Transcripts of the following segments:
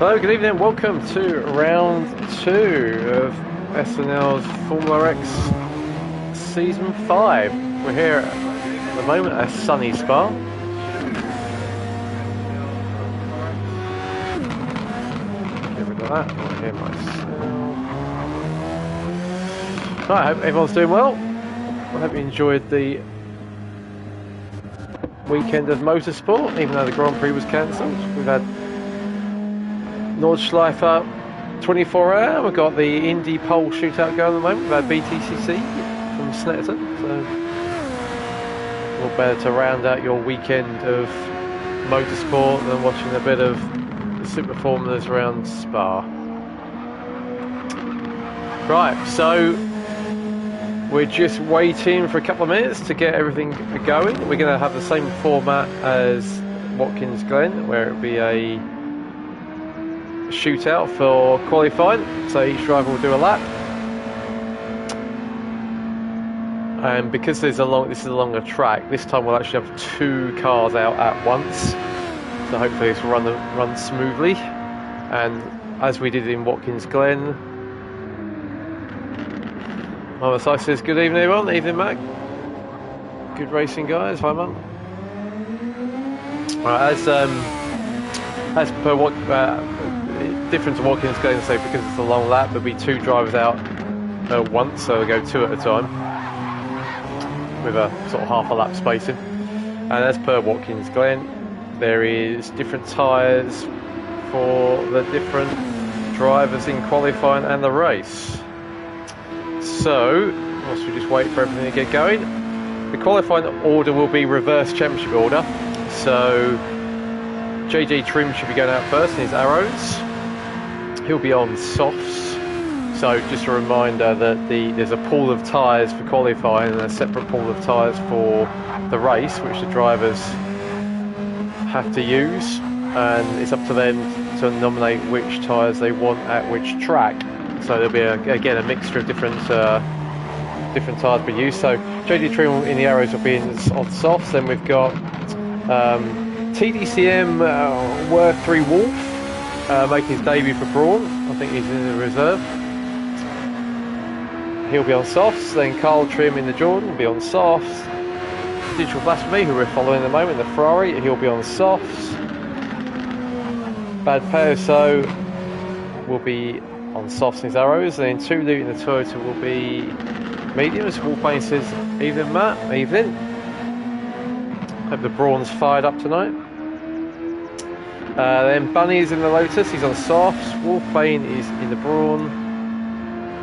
Hello, good evening, welcome to round 2 of SNL's Formula X Season 5. We're here at the moment at sunny Spa. Get rid of that, I'll hear myself. Right, I hope everyone's doing well. I hope you enjoyed the weekend of motorsport, even though the Grand Prix was cancelled. We've had Nordschleifer 24 hour, we've got the Indy pole shootout going at the moment, we've had BTCC from Snetterton, so all better to round out your weekend of motorsport than watching a bit of the super formulas around Spa. Right, so we're just waiting for a couple of minutes to get everything going. We're going to have the same format as Watkins Glen, where it'll be a shootout for qualifying, so each driver will do a lap, and because this is a longer track, this time we'll actually have 2 cars out at once, so hopefully this will run smoothly. And as we did in Watkins Glen, Mama Si says good evening everyone. Evening Mac, good racing guys. Hi Mum. Right, as per what different to Watkins Glen, so because it's a long lap, there'll be 2 drivers out at once, so they'll go 2 at a time with a sort of half a lap spacing. And as per Watkins Glen, there is different tyres for the different drivers in qualifying and the race. So whilst we just wait for everything to get going, the qualifying order will be reverse championship order, so JJ Trim should be going out first in his arrows. He'll be on softs, so just a reminder that there's a pool of tyres for qualifying and a separate pool of tyres for the race, which the drivers have to use, and it's up to them to nominate which tyres they want at which track. So there'll be again a mixture of different tyres being used. So JD Trim in the arrows will be on softs. Then we've got TDCM Worth 3 Wolf making his debut for Brawn. I think he's in the reserve. He'll be on softs. Then Carl Trim in the Jordan will be on softs. Digital Blasphemy, who we're following at the moment, the Ferrari, he'll be on softs. Bad Paoso will be on softs in his arrows. And then Tulu in the Toyota will be mediums. Wolfbane says evening Matt, evening. Hope the Brawn's fired up tonight. Then Bunny is in the Lotus, he's on softs. Wolfbane is in the Brawn,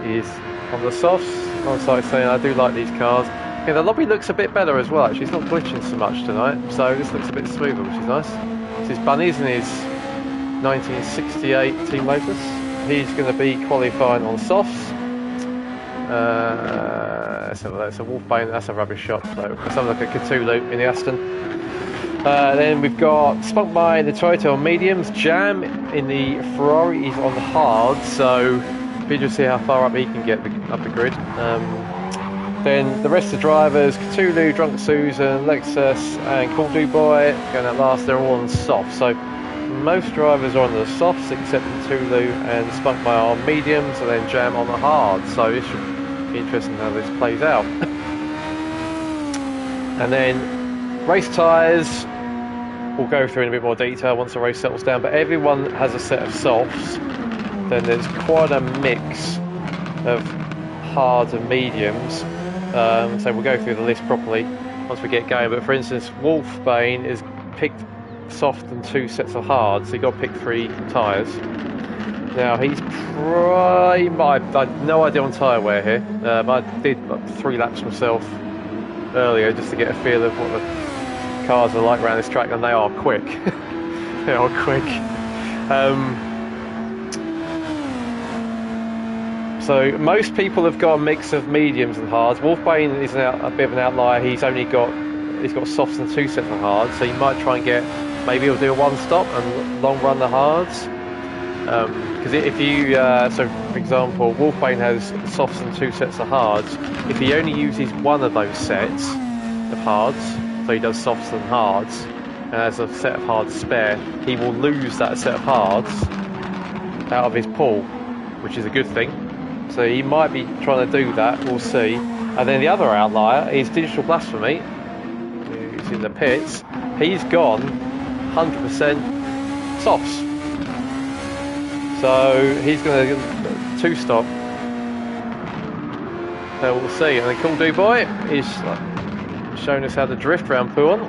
is on the softs. I was like saying, I do like these cars. Yeah, the lobby looks a bit better as well actually, it's not glitching so much tonight, so this looks a bit smoother, which is nice. This is Bunny's in his 1968 Team Lotus. He's going to be qualifying on softs. That's a Wolfbane, that's a rubbish shot, so it sounds like a Cthulhu in the Aston. Then we've got Spunkby in the Toyota on mediums, Jam in the Ferrari, he's on the hard, so be interested to see how far up he can get up the grid. Then the rest of the drivers, Cthulhu, Drunk Susan, Lexus and Cool Dude Boy going at last, they're all on soft. So most drivers are on the softs except Cthulhu and Spunkby are on mediums, and then Jam on the hard, so it should be interesting how this plays out. And then race tyres we'll go through in a bit more detail once the race settles down, but everyone has a set of softs. Then there's quite a mix of hards and mediums, so we'll go through the list properly once we get going. But for instance, Wolfbane is picked soft and 2 sets of hards, so you've got to pick 3 tyres. Now he's I've no idea on tyre wear here, I did 3 laps myself earlier just to get a feel of what the cars are like around this track, and they are quick. They are quick. So most people have got a mix of mediums and hards. Wolfbane is a bit of an outlier. He's got softs and 2 sets of hards, so you might try and get, maybe he'll do a 1 stop and long run the hards. Because if you, so for example, Wolfbane has softs and 2 sets of hards. If he only uses one of those sets of hards, so he does softs and hards, and has a set of hards spare, he will lose that set of hards out of his pull, which is a good thing. So he might be trying to do that, we'll see. And then the other outlier is Digital Blasphemy, who's in the pits. He's gone 100% softs. So he's going to two-stop. So we'll see. And then Cool Do Boy is showing us how to drift around Puon.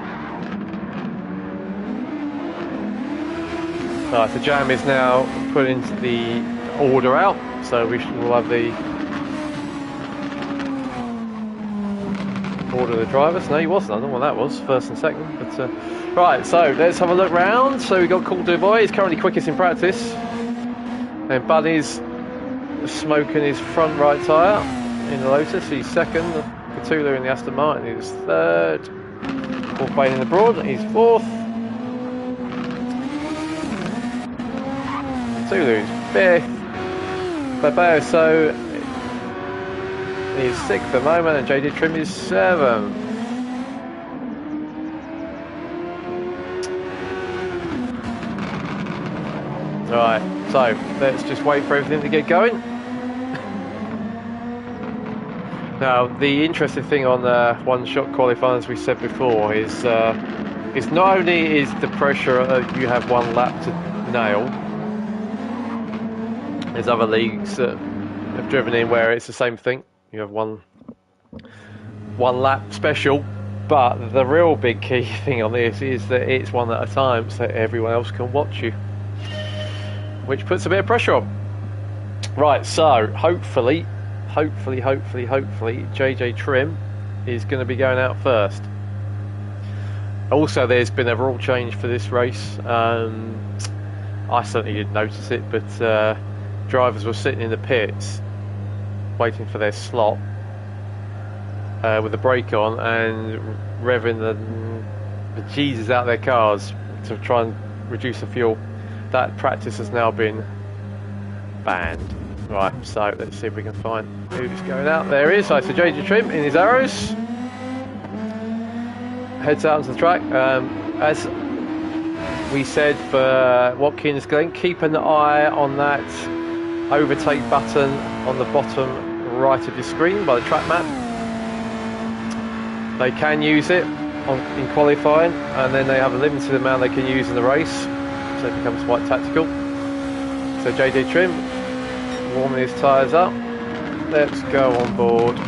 Right, the jam is now putting the order out, so we'll have the order of the drivers. No, he wasn't. I don't know what that was, first and second. But right, so let's have a look round. So we've got Cool Do Boy. He's currently quickest in practice. And Buddy's smoking his front right tyre in the Lotus. He's second. Cthulhu in the Aston Martin is third. Paul Payne in the Broad. He's fourth. Cthulhu's fifth. Babao so is sixth at the moment, and JD Trim is seventh. Right, so let's just wait for everything to get going. Now, the interesting thing on one-shot qualifying, as we said before, is not only is the pressure you have one lap to nail. There's other leagues that have driven in where it's the same thing. You have one lap special, but the real big key thing on this is that it's one at a time, so everyone else can watch you, which puts a bit of pressure on. Right, so hopefully JJ Trim is going to be going out first. Also, there's been a rule change for this race. I certainly didn't notice it, but drivers were sitting in the pits waiting for their slot with the brake on and revving the Jesus out of their cars to try and reduce the fuel. That practice has now been banned. Right, so let's see if we can find who's going out. There he is. So JJ Trim in his arrows. Heads out onto the track. As we said for Watkins Glen, keep an eye on that overtake button on the bottom right of your screen by the track map. They can use it in qualifying, and then they have a limited amount they can use in the race, so it becomes quite tactical. So JJ Trim warming his tyres up. Let's go on board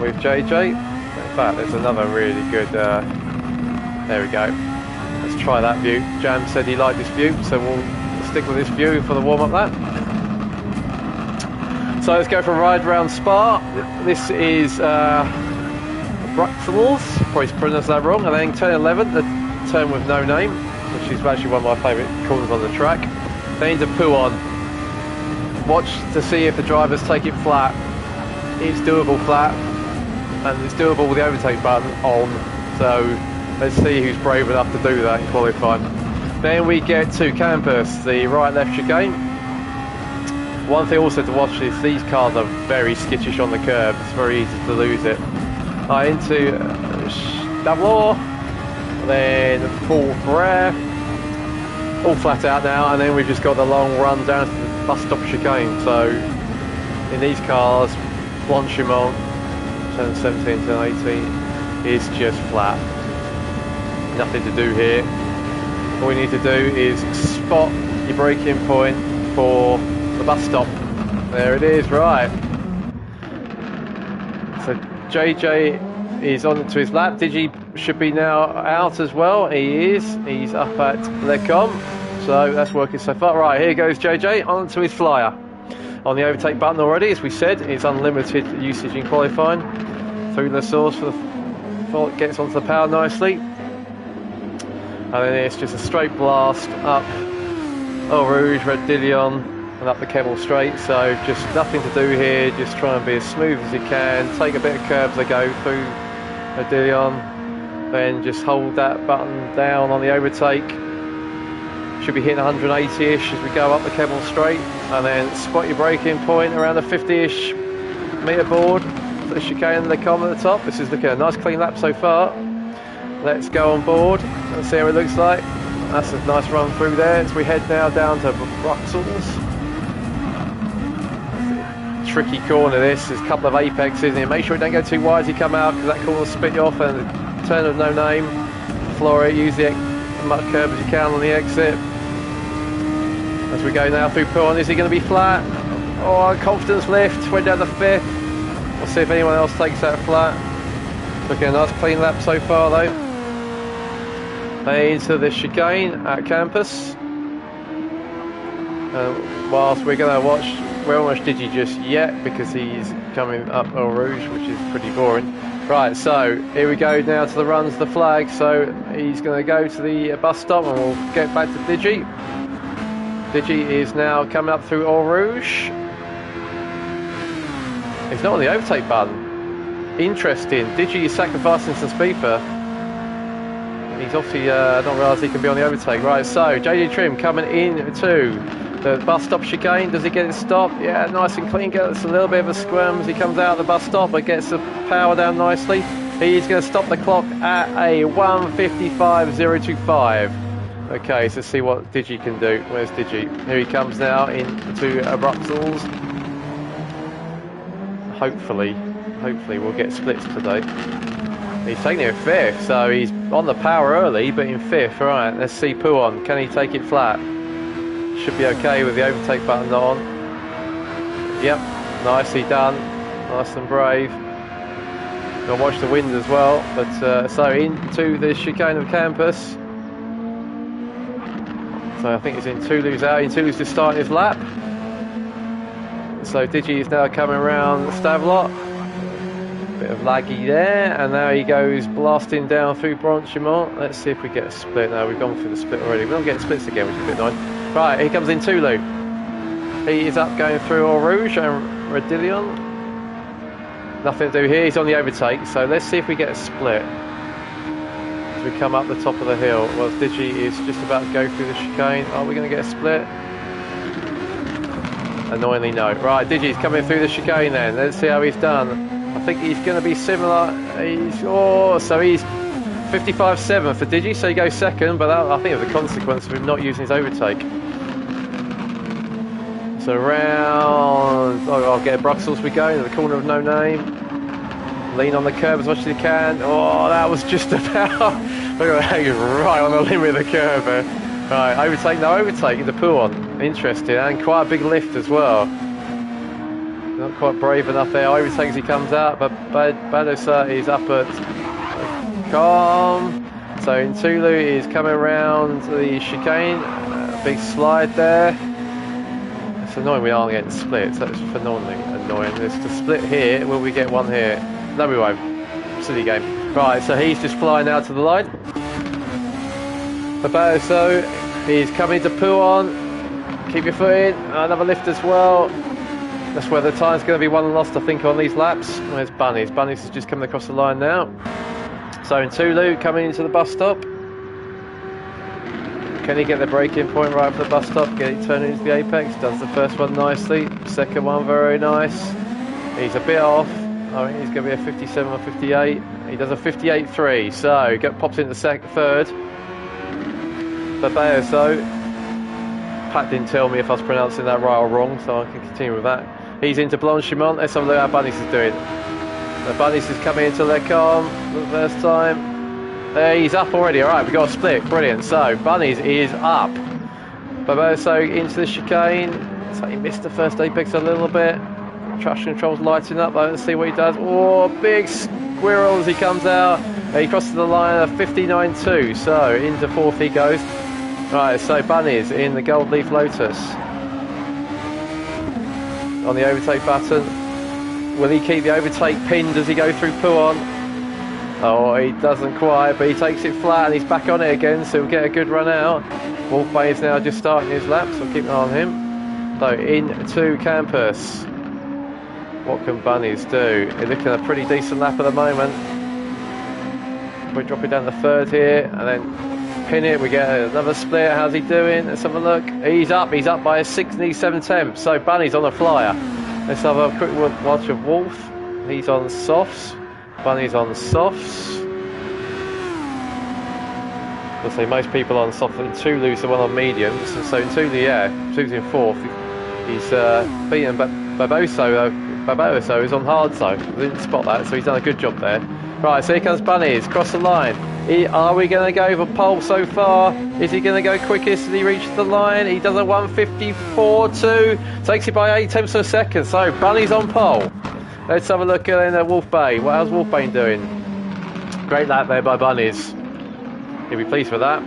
with JJ. In fact, there's another really good there we go. Let's try that view. Jam said he liked this view, so we'll stick with this view for the warm-up lap. So let's go for a ride around Spa. This is Bruxelles, probably pronounced that wrong, and then turn 11, the turn with no name, which is actually one of my favourite corners on the track. Then into Puon. Watch to see if the drivers take it flat. It's doable flat, and it's doable with the overtake button on, so let's see who's brave enough to do that in qualifying. Then we get to Campus, the right-left chicane. One thing also to watch is these cars are very skittish on the curb. It's very easy to lose it. Into Davlor, then full rare, all flat out now, and then we've just got the long run down to the bus stop chicane. So in these cars, Blanchimont, turn 17, turn 18, is just flat. Nothing to do here. All we need to do is spot your braking point for the bus stop. There it is, right. So JJ is on to his lap. Digi should be now out as well. He is. He's up at Lecom. So that's working so far. Right, here goes JJ onto his flyer. On the overtake button already, as we said, it's unlimited usage in qualifying. Through the source for the gets onto the power nicely. And then it's just a straight blast up Eau Rouge, Red Dillion, and up the Kemmel Straight. So just nothing to do here, just try and be as smooth as you can, take a bit of curb as they go through Red Dillion, then just hold that button down on the overtake. Should be hitting 180-ish as we go up the Kemmel Straight, and then spot your braking point around the 50-ish metre board for the chicane and the com at the top. This is looking a nice clean lap so far. Let's go on board and see how it looks like. That's a nice run through there as we head now down to Bruxelles. Tricky corner this, there's a couple of apexes in. Make sure you don't go too wide as you come out because that corner will spit you off, and a turn of no name. Floor it, use the much curb as you can on the exit. As we go now through Pulon, is he going to be flat? Oh, confidence lift, went down the 5th. We'll see if anyone else takes that flat. Looking a nice clean lap so far though. Into the chicane at campus. Whilst we're going to watch, we won't watch Digi just yet because he's coming up Eau Rouge, which is pretty boring. Right, so here we go now to the runs, the flag. So he's going to go to the bus stop and we'll get back to Digi. Digi is now coming up through Eau Rouge. He's not on the overtake button. Interesting. Digi is sacrificing some speed for. He's obviously not realised he can be on the overtake. Right, so JD Trim coming into the bus stop chicane. Does he get it stopped? Yeah, nice and clean. Gets a little bit of a squirm as he comes out of the bus stop, but gets the power down nicely. He's going to stop the clock at a 1:55.025. Okay, so see what Digi can do. Where's Digi? Here he comes now into Bruxelles. Hopefully we'll get splits today. He's taking it in 5th, so he's on the power early, but in 5th. Right, let's see Pouon. Can he take it flat? Should be okay with the overtake button on. Yep, nicely done. Nice and brave. Gonna watch the wind as well. But so into the chicane of campus. So I think he's in Toulouse out. In Toulouse to start his lap. So Digi is now coming around Stavelot. Bit of laggy there, and now he goes blasting down through Bronchimont. Let's see if we get a split. No, we've gone through the split already. We're not getting splits again, which is a bit annoying. Right, here comes in Toulouse. He is up going through Eau Rouge and Radillion. Nothing to do here, he's on the overtake, so let's see if we get a split. As we come up the top of the hill, well, Digi is just about to go through the chicane. Are we going to get a split? Annoyingly no. Right, Digi's coming through the chicane then. Let's see how he's done. I think he's going to be similar. So he's 55.7 for Digi, so he goes second, but that, I think, is a consequence of him not using his overtake. So round, I'll get Bruxelles we go, into the corner of no name. Lean on the curb as much as you can. Oh, that was just about, look at that, he's right on the limit of the curb there. Right, overtake, no overtake into Pouon. Interesting, and quite a big lift as well. Not quite brave enough there. Overtakes as he comes out, but Badosa is up at calm. So in Toulouse is coming around the chicane. Big slide there. It's annoying we aren't getting splits. That's phenomenally annoying. There's to split here. Will we get one here? No, we won't. Silly game. Right, so he's just flying out to the line. Badosa is coming to Pouon. Keep your foot in. Another lift as well. That's where the time's going to be won and lost, I think, on these laps. Where's Bunnies? Bunnies is just coming across the line now. So in Toulouse, coming into the bus stop. Can he get the braking point right for the bus stop? Get it turned into the apex. Does the first one nicely. Second one, very nice. He's a bit off. I think he's going to be a 57 or 58. He does a 58.3. So pops into third. Babayo, Pat didn't tell me if I was pronouncing that right or wrong, so I can continue with that. He's into Blanchimont. Let's have a look how Bunnies is doing. The Bunnies is coming into their calm for the first time. He's up already. Alright, we've got a split. Brilliant. So, Bunnies is up. Barboso into the chicane. So he missed the first apex a little bit. Traction control's lighting up. Let's see what he does. Oh, big squirrel as he comes out. He crosses the line of 59.2. So, into fourth he goes. Right, so Bunnies in the Gold Leaf Lotus. On the overtake button. Will he keep the overtake pinned as he goes through Pouon? Oh, he doesn't quite, but he takes it flat and he's back on it again, so he'll get a good run out. Wolfbay is now just starting his lap, so keep an eye on him. So into campus. What can Bunnies do? They're looking at a pretty decent lap at the moment. We drop it down the third here and then pin it. We get another split. How's he doing? Let's have a look. He's up by a 67 So Bunny's on a flyer. Let's have a quick watch of Wolf. He's on softs. Bunny's on softs. I'll say most people on soft and Tulu's the one on mediums, and so Tulu, yeah, Tulu's in 4th. He's beaten Barboso is on hard, so I didn't spot that, so he's done a good job there. Right, so here comes Bunnies, cross the line. Are we going to go for pole so far? Is he going to go quickest? Did he reach the line? He does a 1:54.2, takes it by 8 tenths of a second. So Bunny's on pole. Let's have a look at Wolfbane. How's Wolfbane doing? Great lap there by Bunnies. He'll be pleased with that.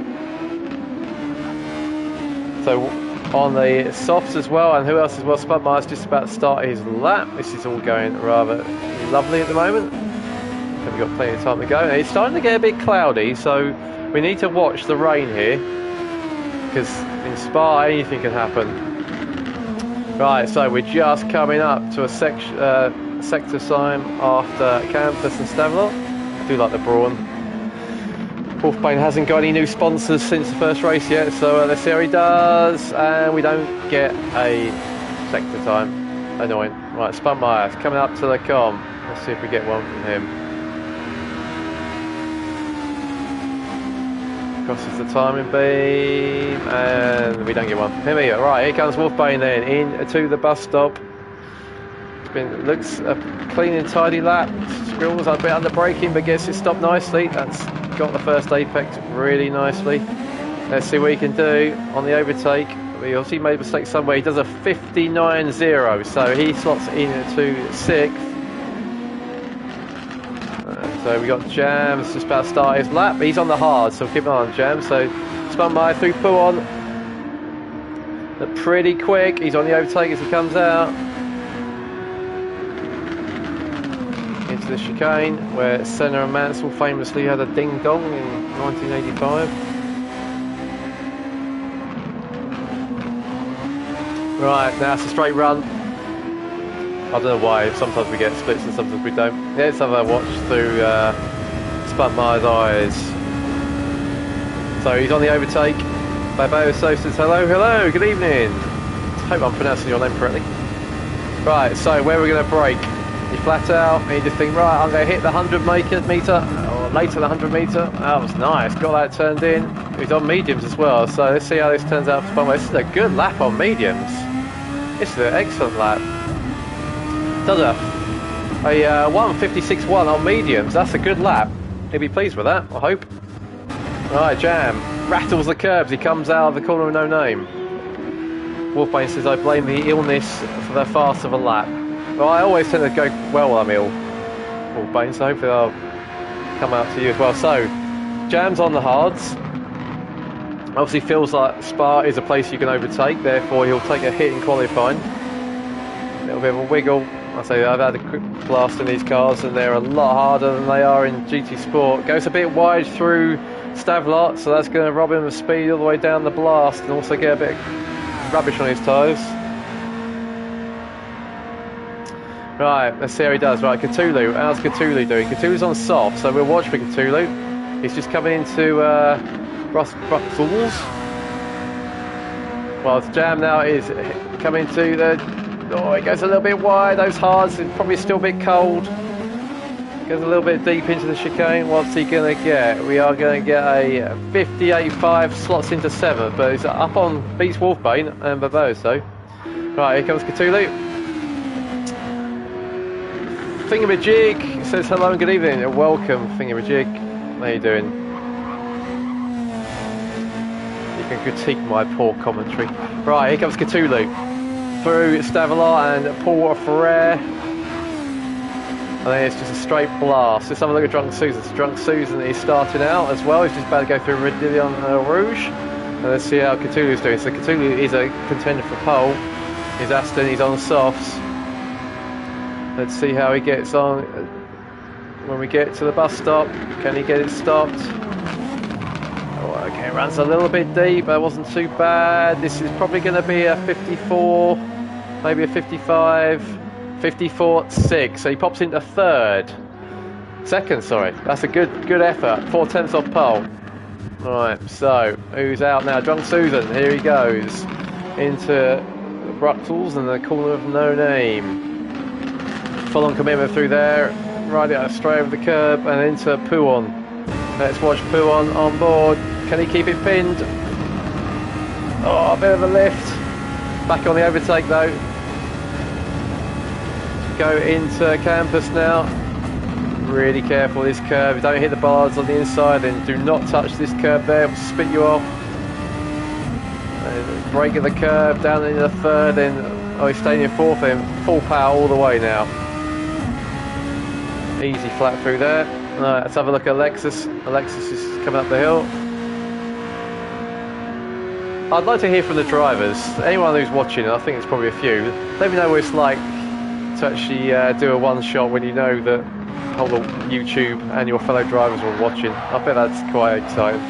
So on the softs as well, and who else as well? Spudmire's just about to start his lap. This is all going rather lovely at the moment. We've got plenty of time to go. And it's starting to get a bit cloudy, so we need to watch the rain here, because in Spa anything can happen. Right, so we're just coming up to a sector sign after Campus and Stavelot. I do like the Brawn. Wolfbane hasn't got any new sponsors since the first race yet, so let's see how he does. And we don't get a sector time. Annoying. Right, Spudmire coming up to the com. Let's see if we get one from him. Crosses the timing beam, and we don't get one. Here we go. Right, here comes Wolfbane then into the bus stop. Looks a clean and tidy lap. Squirrels a bit under braking, but gets it stopped nicely. That's got the first apex really nicely. Let's see what he can do on the overtake. He obviously made a mistake somewhere. He does a 59.0, so he slots into 6th. So we got Jams just about to start his lap. He's on the hard, so keep an eye on Jams. So Spudmire through Pouon. Look pretty quick. He's on the overtake as he comes out. Into the chicane, where Senna and Mansell famously had a ding dong in 1985. Right, now it's a straight run. I don't know why, sometimes we get splits and sometimes we don't. Yeah, let's have a watch through Spudmire's eyes. So he's on the overtake. Barboso says hello, hello, good evening. Hope I'm pronouncing your name correctly. Right, so where are we going to brake? You flat out, and you just think, right, I'm going to hit the 100 metre, or later the 100 metre. That was nice, got that turned in. He's on mediums as well, so let's see how this turns out for Spudmire. This is a good lap on mediums. This is an excellent lap. Does a 1:56.1 on mediums. That's a good lap. He'll be pleased with that, I hope. Right, Jam rattles the curbs. He comes out of the corner of no name. Wolfbane says, I blame the illness for the fast of a lap. Well, I always tend to go well when I'm ill, Wolfbane, so hopefully I'll come out to you as well. So, Jam's on the hards. Obviously feels like Spa is a place you can overtake, therefore he'll take a hit in qualifying. A little bit of a wiggle. I say I've had a quick blast in these cars and they're a lot harder than they are in GT Sport. Goes a bit wide through Stavelot, so that's going to rob him of speed all the way down the blast and also get a bit of rubbish on his tyres. Right, let's see how he does. Right, Cthulhu, how's Cthulhu doing? Cthulhu's on soft, so we'll watch for Cthulhu. He's just coming into Brussels. Well, Jam now is coming to the... Oh, it goes a little bit wide, those hards, it's probably still a bit cold. Goes a little bit deep into the chicane. What's he going to get? We are going to get a 58.5, slots into 7th, but he's up on, beats Wolfbane and Barboso. Right, here comes Cthulhu. Thingamajig says hello and good evening. Welcome, Thingamajig. How are you doing? You can critique my poor commentary. Right, here comes Cthulhu. Through Stavelot and Paul Ferrer. And then it's just a straight blast. Let's have a look at Drunk Susan. So Drunk Susan is starting out as well. He's just about to go through Redillon Rouge. And let's see how Cthulhu's doing. So Cthulhu is a contender for pole. He's Aston, he's on softs. Let's see how he gets on when we get to the bus stop. Can he get it stopped? Oh, okay, runs a little bit deep, but it wasn't too bad. This is probably going to be a 54, maybe a 55, 54.6. So he pops into second, sorry. That's a good effort. 4 tenths off pole. Right, so who's out now? Drunk Susan, here he goes. Into Bruxelles and the corner of no name. Full on commitment through there, right out straight over the curb and into Pouon. Let's watch Pooh on board. Can he keep it pinned? Oh, a bit of a lift. Back on the overtake though. Go into campus now. Really careful this curve. Don't hit the bars on the inside, and do not touch this curve there. It'll spit you off. And breaking the curve down into the third, and oh, he's staying in fourth. Then full power all the way now. Easy flat through there. Right, let's have a look at Alexis. Alexis is coming up the hill. I'd like to hear from the drivers. Anyone who's watching, I think it's probably a few. Let me know what it's like to actually do a one shot when you know that whole YouTube and your fellow drivers are watching. I bet that's quite exciting.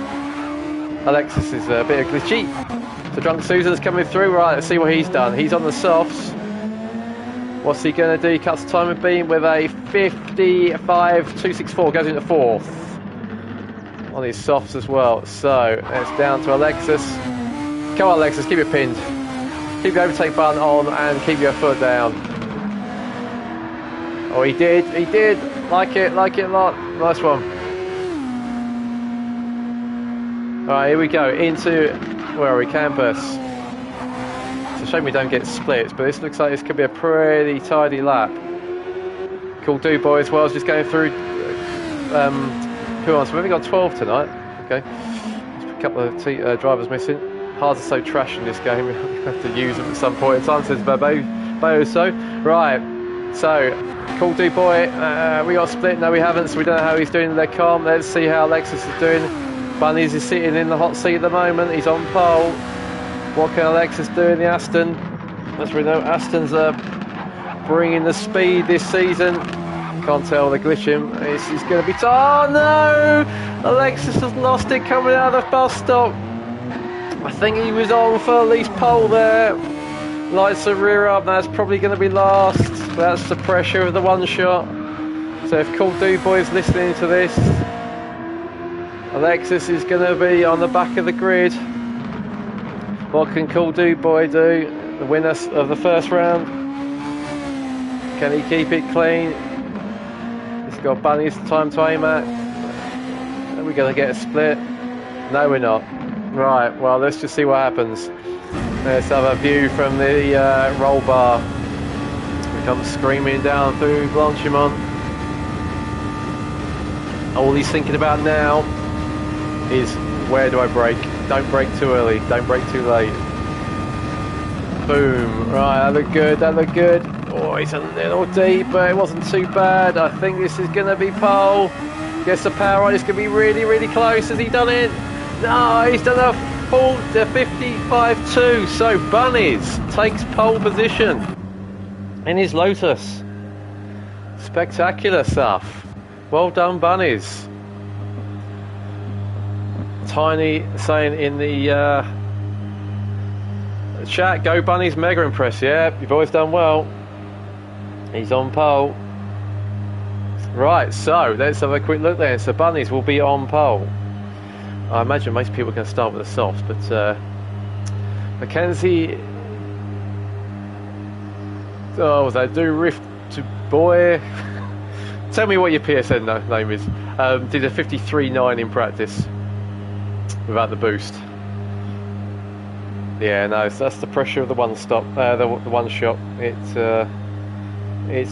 Alexis is a bit glitchy. So Drunk Susan's coming through. Right, let's see what he's done. He's on the softs. What's he going to do? He cuts the timing beam with a 55.264. Goes into fourth on his softs as well. So it's down to Alexis. Come on, Alexis, keep it pinned. Keep the overtake button on and keep your foot down. Oh, he did. Like it a lot. Nice one. Alright, here we go. Into, where are we? Campus. It's a shame we don't get splits, but this looks like this could be a pretty tidy lap. Cool do boy as well is just going through. Who else? We've only got 12 tonight. Okay. Just a couple of drivers missing. Hard to say trash in this game. We have to use them at some point in time, says Boso. Right. So, cool do boy. We got split. No, we haven't. So we don't know how he's doing in their calm. Let's see how Alexis is doing. Bunnies is sitting in the hot seat at the moment. He's on pole. What can Alexis do in the Aston? As we know, Aston's bringing the speed this season. Can't tell the glitching. This is going to be... Oh no! Alexis has lost it coming out of the bus stop. I think he was on for at least pole there. Lights the rear up. That's probably going to be last. That's the pressure of the one shot. So if Cool Do Boy is listening to this, Alexis is going to be on the back of the grid. What can Cool Do Boy do? The winner of the first round. Can he keep it clean? He's got Bunny's time to aim at. Are we going to get a split? No, we're not. Right, well, let's just see what happens. Let's have a view from the roll bar. We come screaming down through Blanchimont. All he's thinking about now is, where do I brake? Don't brake too early, don't brake too late. Boom. Right, that looked good, that looked good. Oh, it's a little deep, but it wasn't too bad. I think this is going to be pole. Gets the power on, it's going to be really, really close. Has he done it? No, he's done a 55.2. So Bunnies takes pole position in his Lotus. Spectacular stuff. Well done, Bunnies. Tiny saying in the chat, go Bunnies, mega impressed. Yeah, you've always done well. He's on pole. Right, so let's have a quick look there. So Bunnies will be on pole. I imagine most people are going to start with the softs, but Mackenzie, oh, was that do riff to boy? Tell me what your PSN name is. Did a 53.9 in practice without the boost. Yeah, no, so that's the pressure of the one stop, the one shot. It's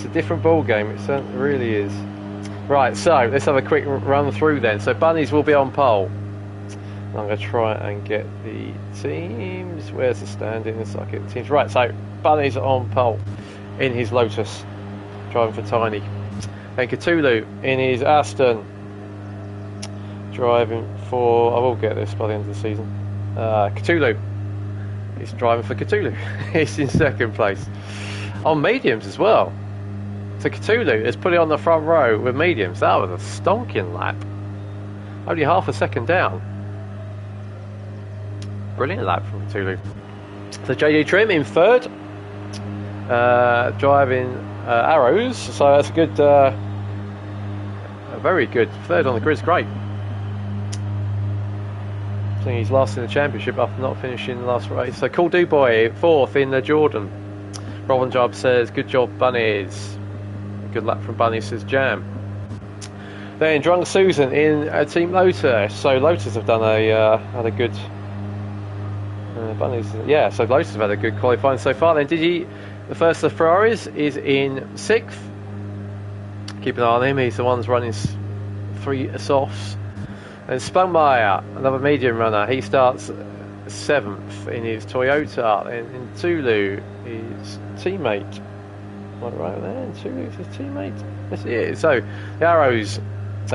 a different ball game. It certainly really is. Right, so let's have a quick run through then. So Bunnies will be on pole. I'm going to try and get the teams. Where's the standings? So I get the teams. Right, so Bunny's on pole in his Lotus, driving for Tiny. And Cthulhu in his Aston, driving for... I will get this by the end of the season. Cthulhu is driving for Cthulhu. He's in second place. On mediums as well. So Cthulhu has put it on the front row with mediums. That was a stonking lap. Only half a second down. Brilliant lap from Cthulhu. So JD Trim in third, driving Arrows. So that's a good, a very good third on the grid. Great. I think he's last in the championship after not finishing the last race. So Cool Do Boy fourth in the Jordan. Robin Job says good job Bunnies. Good lap from Bunnies, says Jam. Then Drunk Susan in Team Lotus. So Lotus have done had a good. Bunnies, yeah. So Lotus have had a good qualifying so far. Then Digi, the first of the Ferraris, is in 6th. Keep an eye on him. He's the one running 3 softs. And Spunmeyer, another medium runner. He starts 7th in his Toyota. And in Tulu, his teammate. Right there, Tulu's his teammate. Yes, it is. So the Arrows. The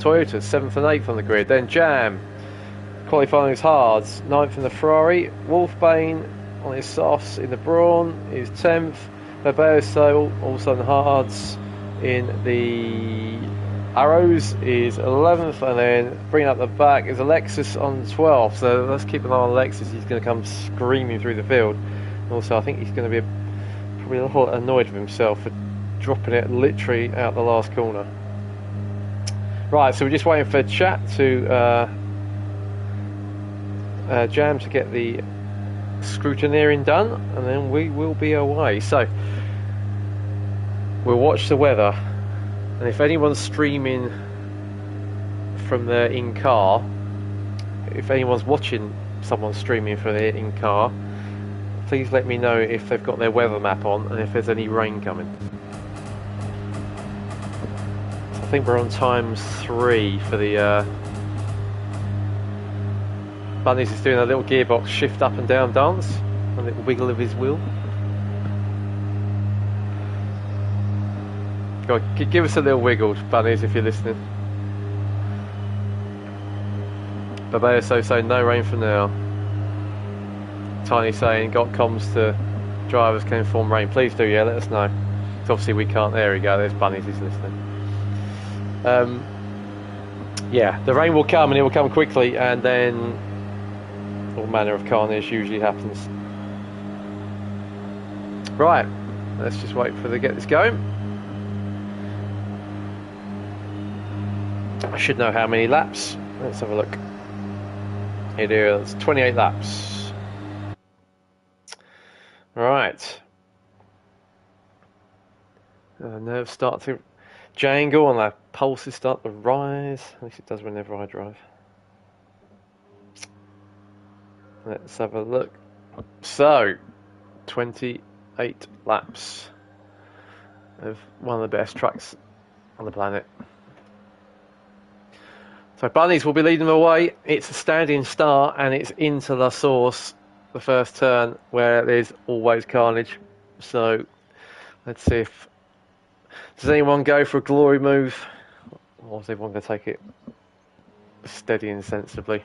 Toyota 7th and 8th on the grid. Then Jam qualifying his hards, 9th in the Ferrari. Wolfbane on his softs in the Brawn is 10th. Bebeoso also on the hards in the Arrows is 11th, and then bringing up the back is Alexis on 12th. So let's keep an eye on Alexis. He's going to come screaming through the field. Also, I think he's going to be probably a little annoyed with himself for dropping it literally out the last corner. Right, so we're just waiting for chat to Jam to get the scrutineering done, and then we will be away. So we'll watch the weather, and if anyone's streaming from their in-car, if anyone's watching someone streaming from their in-car, please let me know if they've got their weather map on and if there's any rain coming. I think we're on ×3 for the Bunnies is doing a little gearbox shift up and down dance, a little wiggle of his wheel. Go on, give us a little wiggle, Bunnies, if you're listening. Babayo so no rain for now. Tiny saying got comms to drivers can inform rain. Please do, yeah, let us know. Because obviously we can't. There we go, there's Bunnies who's listening. Yeah, the rain will come, and it will come quickly, and then all manner of carnage usually happens. Right, let's just wait for to get this going. I should know how many laps. Let's have a look. It is 28 laps. Right. Nerves start to jangle and our pulses start to rise. At least it does whenever I drive. Let's have a look. So, 28 laps of one of the best tracks on the planet. So Bunnies will be leading the way. It's a standing start, and it's into La Source, the first turn, where there's always carnage. So let's see if does anyone go for a glory move, or is everyone going to take it steady and sensibly?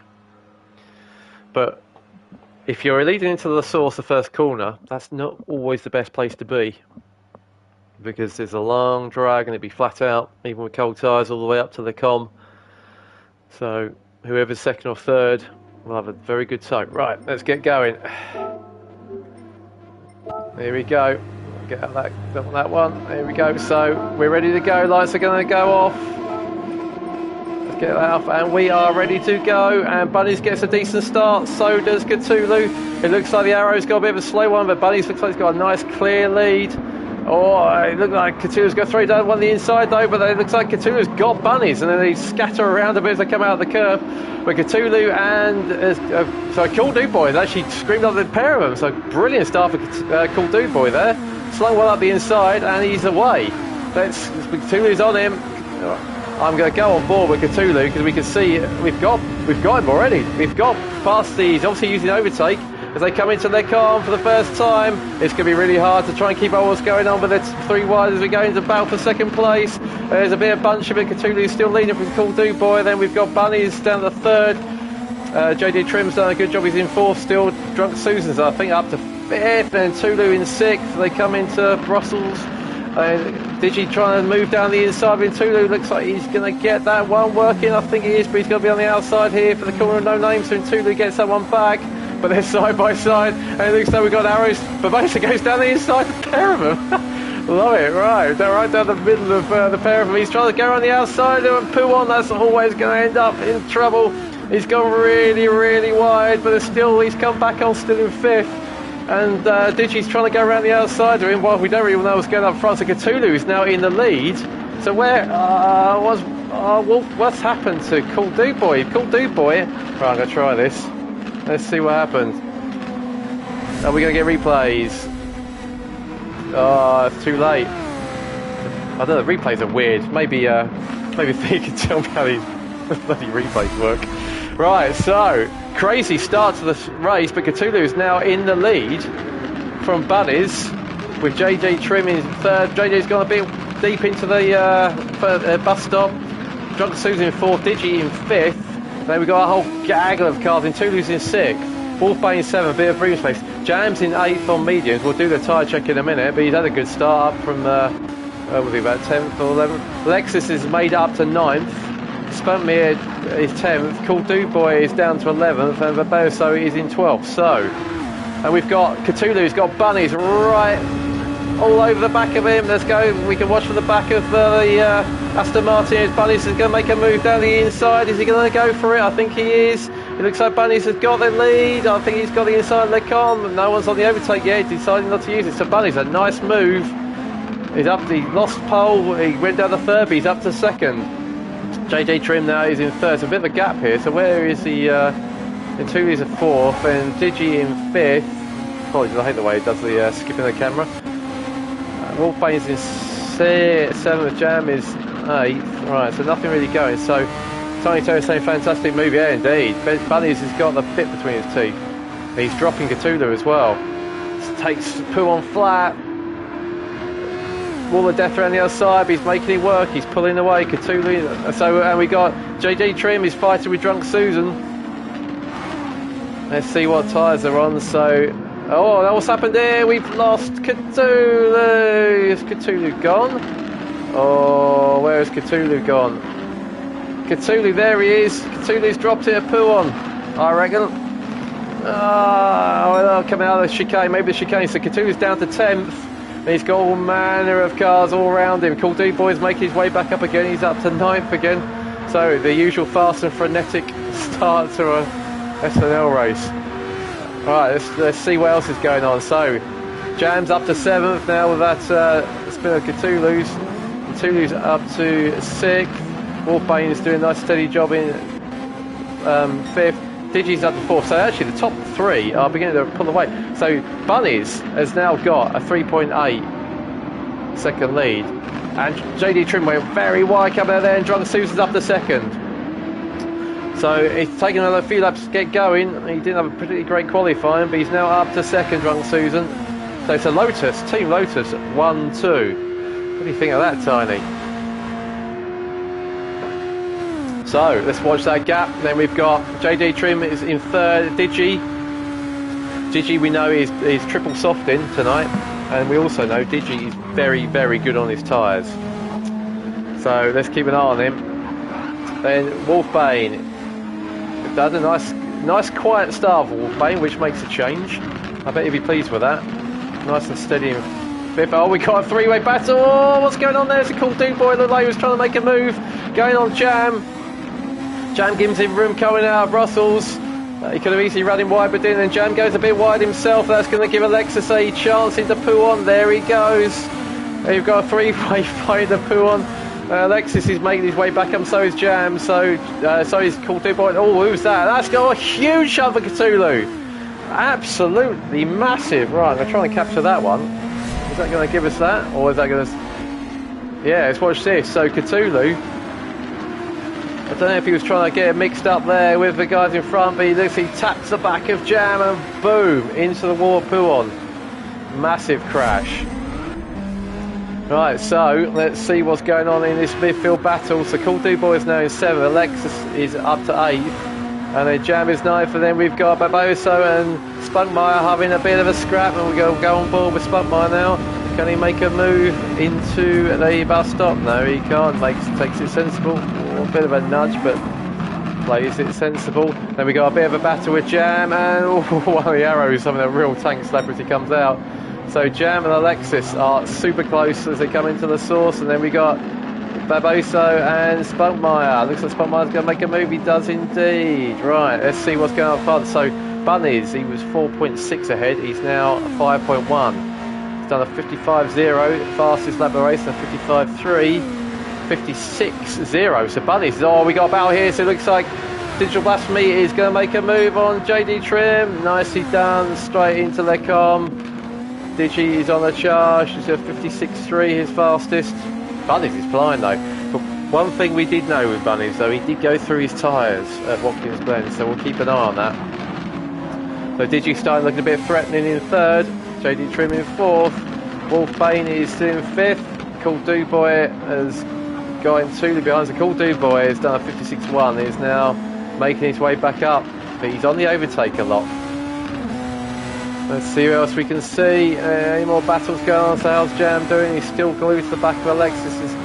But if you're leading into La Source, the first corner, that's not always the best place to be, because there's a long drag and it'd be flat out, even with cold tyres, all the way up to the com. So whoever's second or third will have a very good time. Right, let's get going. Here we go. Get out that one. There we go. So we're ready to go. Lights are going to go off. Let's get that off, and we are ready to go. And Bunnies gets a decent start. So does Cthulhu. It looks like the Arrow's got a bit of a slow one, but Bunnies looks like he's got a nice clear lead. Oh, it looks like Cthulhu's got 3 down one on the inside though, but it looks like Cthulhu's got Bunnies, and then they scatter around a bit as they come out of the curve. But Cthulhu and Cool Dude Boy, they actually screamed up the pair of them. So brilliant start for Cool Dude Boy there. Slung one up the inside, and he's away. Cthulhu's on him. I'm going to go on board with Cthulhu because we can see we've got him already. We've got past these, obviously using overtake. As they come into their car for the first time, it's going to be really hard to try and keep up what's going on, but it's 3 wide as we go into battle for second place. There's a bit of bunch of it. Cthulhu's still leading from Cool Dude Boy. Then we've got Bunnies down to 3rd. JD Trim's done a good job. He's in 4th still. Drunk Susan's, I think, up to 5th. And Tulu in 6th. They come into Brussels. Digi trying to move down the inside, but Tulu looks like he's going to get that one working. I think he is, but he's going to be on the outside here for the corner of no name. So Tulu gets that one back. But they're side by side, and it looks like we've got Arrows. Babasa goes down the inside, the pair of them. Love it, right. They're right down the middle of the pair of them. He's trying to go around the outside and pull on. That's always going to end up in trouble. He's gone really, really wide, but he's come back on still in 5th. And Digi's trying to go around the outside of him. Well, we don't really know what's going up front. So Cthulhu is now in the lead. So where was Oh, well, what's happened to Cool Dude Boy? Cool Dude Boy. Right, I'm going to try this. Let's see what happens. Are we going to get replays? Oh, it's too late. I don't know, replays are weird. Maybe you can tell me how these bloody replays work. Right, so, crazy start to the race, but Cthulhu is now in the lead from Bunnies, with JJ Trim in third. JJ's gone a bit deep into the bus stop. Drunk Susan in fourth, Digi in fifth. Then we've got a whole gaggle of cars in Toulouse in sixth. Wolfbane in seventh, a bit of breathing space. Jams in eighth on mediums. We'll do the tyre check in a minute, but he's had a good start up from, where was he, about 10th or 11th. Lexus is made up to 9th. Spuntmere is 10th. Cool Dude Boy is down to 11th. And Verboso is in 12th. So, and we've got Cthulhu, who's got Bunnies right all over the back of him. Let's go. We can watch from the back of the Aston Martin. Bunnies is going to make a move down the inside. Is he going to go for it? I think he is. It looks like Bunnies has got the lead. I think he's got the inside leg on. No one's on the overtake yet. He's decided not to use it. So Bunnies, a nice move. He's up. He lost pole. He went down the third. But he's up to second. JJ Trim now is in third. It's a bit of a gap here. So where is he? In two he's a fourth. And Digi in fifth. Apologies, I hate the way he does the skipping the camera. Wolfbane's in seventh. Jam is eighth. Right, so nothing really going. So Tiny Toe saying fantastic move. Yeah, indeed. Bunnies has got the bit between his teeth. He's dropping Cthulhu as well. Takes Pooh on flat. Wall of Death around the other side, but he's making it work. He's pulling away Cthulhu. So, and we got JJ Trim. He's fighting with Drunk Susan. Let's see what tyres are on. So, oh, what's happened here? We've lost Cthulhu. Is Cthulhu gone? Oh, where is Cthulhu gone? Cthulhu, there he is. Cthulhu's dropped it a Pooh on, I reckon. Oh, coming out of the chicane. Maybe the chicane. So Cthulhu's down to 10th. He's got all manner of cars all around him. Cool Dude Boy's making his way back up again. He's up to 9th again. So the usual fast and frenetic start to a SNL race. Alright, let's see what else is going on. So Jam's up to 7th now with that spin of Cthulhu's. Cthulhu's up to 6th. Wolfbane's doing a nice steady job in 5th. Digi's up to 4th. So actually the top 3 are beginning to pull away. So Bunnies has now got a 3.8 second lead. And JD Trim went very wide coming out there, and Drunk Susan's up to 2nd. So it's taken another few laps to get going. He didn't have a particularly great qualifying, but he's now up to 2nd, Drunk Susan. So it's a Lotus, Team Lotus, 1-2. What do you think of that, Tiny? So let's watch that gap. Then we've got JD Trim is in 3rd. Digi we know is triple soft in tonight, and we also know Digi is very, very good on his tyres. So let's keep an eye on him. Then Wolfbane does a nice quiet start for Wolfbane, which makes a change. I bet he'll be pleased with that. Nice and steady in 5th. Oh, we got a three-way battle. Oh, what's going on there? It's a Cool Dude Boy. Looked like he was trying to make a move. Going on Jam. Jam gives him room coming out of Brussels. He could have easily run him wide, but didn't. And Jam goes a bit wide himself. That's going to give Alexis a chance into Pooh on. There he goes. You've got a three-way fight to Pooh on. Alexis is making his way back up, so is Jam. So is Cool Dude Boy. Oh, who's that? That's got a huge shove for Cthulhu. Absolutely massive. Right, I'm going to try and capture that one. Is that going to give us that? Or is that going to... Yeah, let's watch this. So Cthulhu... I don't know if he was trying to get it mixed up there with the guys in front, but he taps the back of Jam and boom, into the wall of Pooh on. Massive crash. Right, so let's see what's going on in this midfield battle. So Cool Dude Boy is now in 7th, Alexis is up to 8th, and then Jam is 9th, and then we've got Barboso and Spunkmeyer having a bit of a scrap, and we'll go on board with Spunkmeyer now. Can he make a move into the bus stop? No, he can't. Takes it sensible. A bit of a nudge, but plays it sensible. Then we got a bit of a battle with Jam, and one of the arrows having a real tank slapper as he comes out. So Jam and Alexis are super close as they come into the source, and then we got Barboso and Spunkmeyer. Looks like Spunkmeyer's going to make a move. He does indeed. Right, let's see what's going on front. So Bunnies, he was 4.6 ahead. He's now 5.1. He's done a 55.0 fastest lap of the race and a 55.3. 56.0. So Bunnies, oh, we got a battle here, so it looks like Digital Blasphemy is going to make a move on JD Trim. Nicely done, straight into Lecom. Digi is on the charge, he's got 56.3, his fastest. Bunnies is flying though. But one thing we did know with Bunnies though, he did go through his tyres at Watkins Glen, so we'll keep an eye on that. So Digi starting looking a bit threatening in third, JD Trim in fourth, Wolfbane is still in fifth, Cool Duboy has got him 2 behind, so Cool Duboy has done a 56.1, he's now making his way back up, but he's on the overtake a lot. Let's see what else we can see. Any more battles going on? So how's Jam doing? He's still glued to the back of Alexis's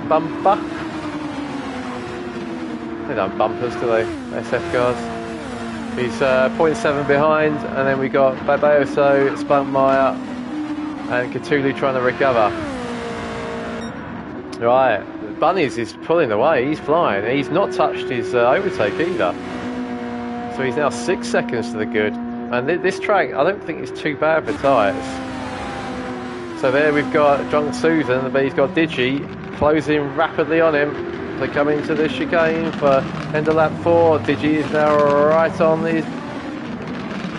bumper. They don't bumpers, do they? SF cars. He's 0.7 behind, and then we got Babayoso, Spunkmeyer, and Cthulhu trying to recover. Right, Bunnies is pulling away. He's flying. He's not touched his overtake either. So he's now 6 seconds to the good. And this track, I don't think it's too bad for tyres. So there we've got Drunk Susan, but he's got Digi closing rapidly on him. They come into the chicane for end of lap 4. Digi is now right on the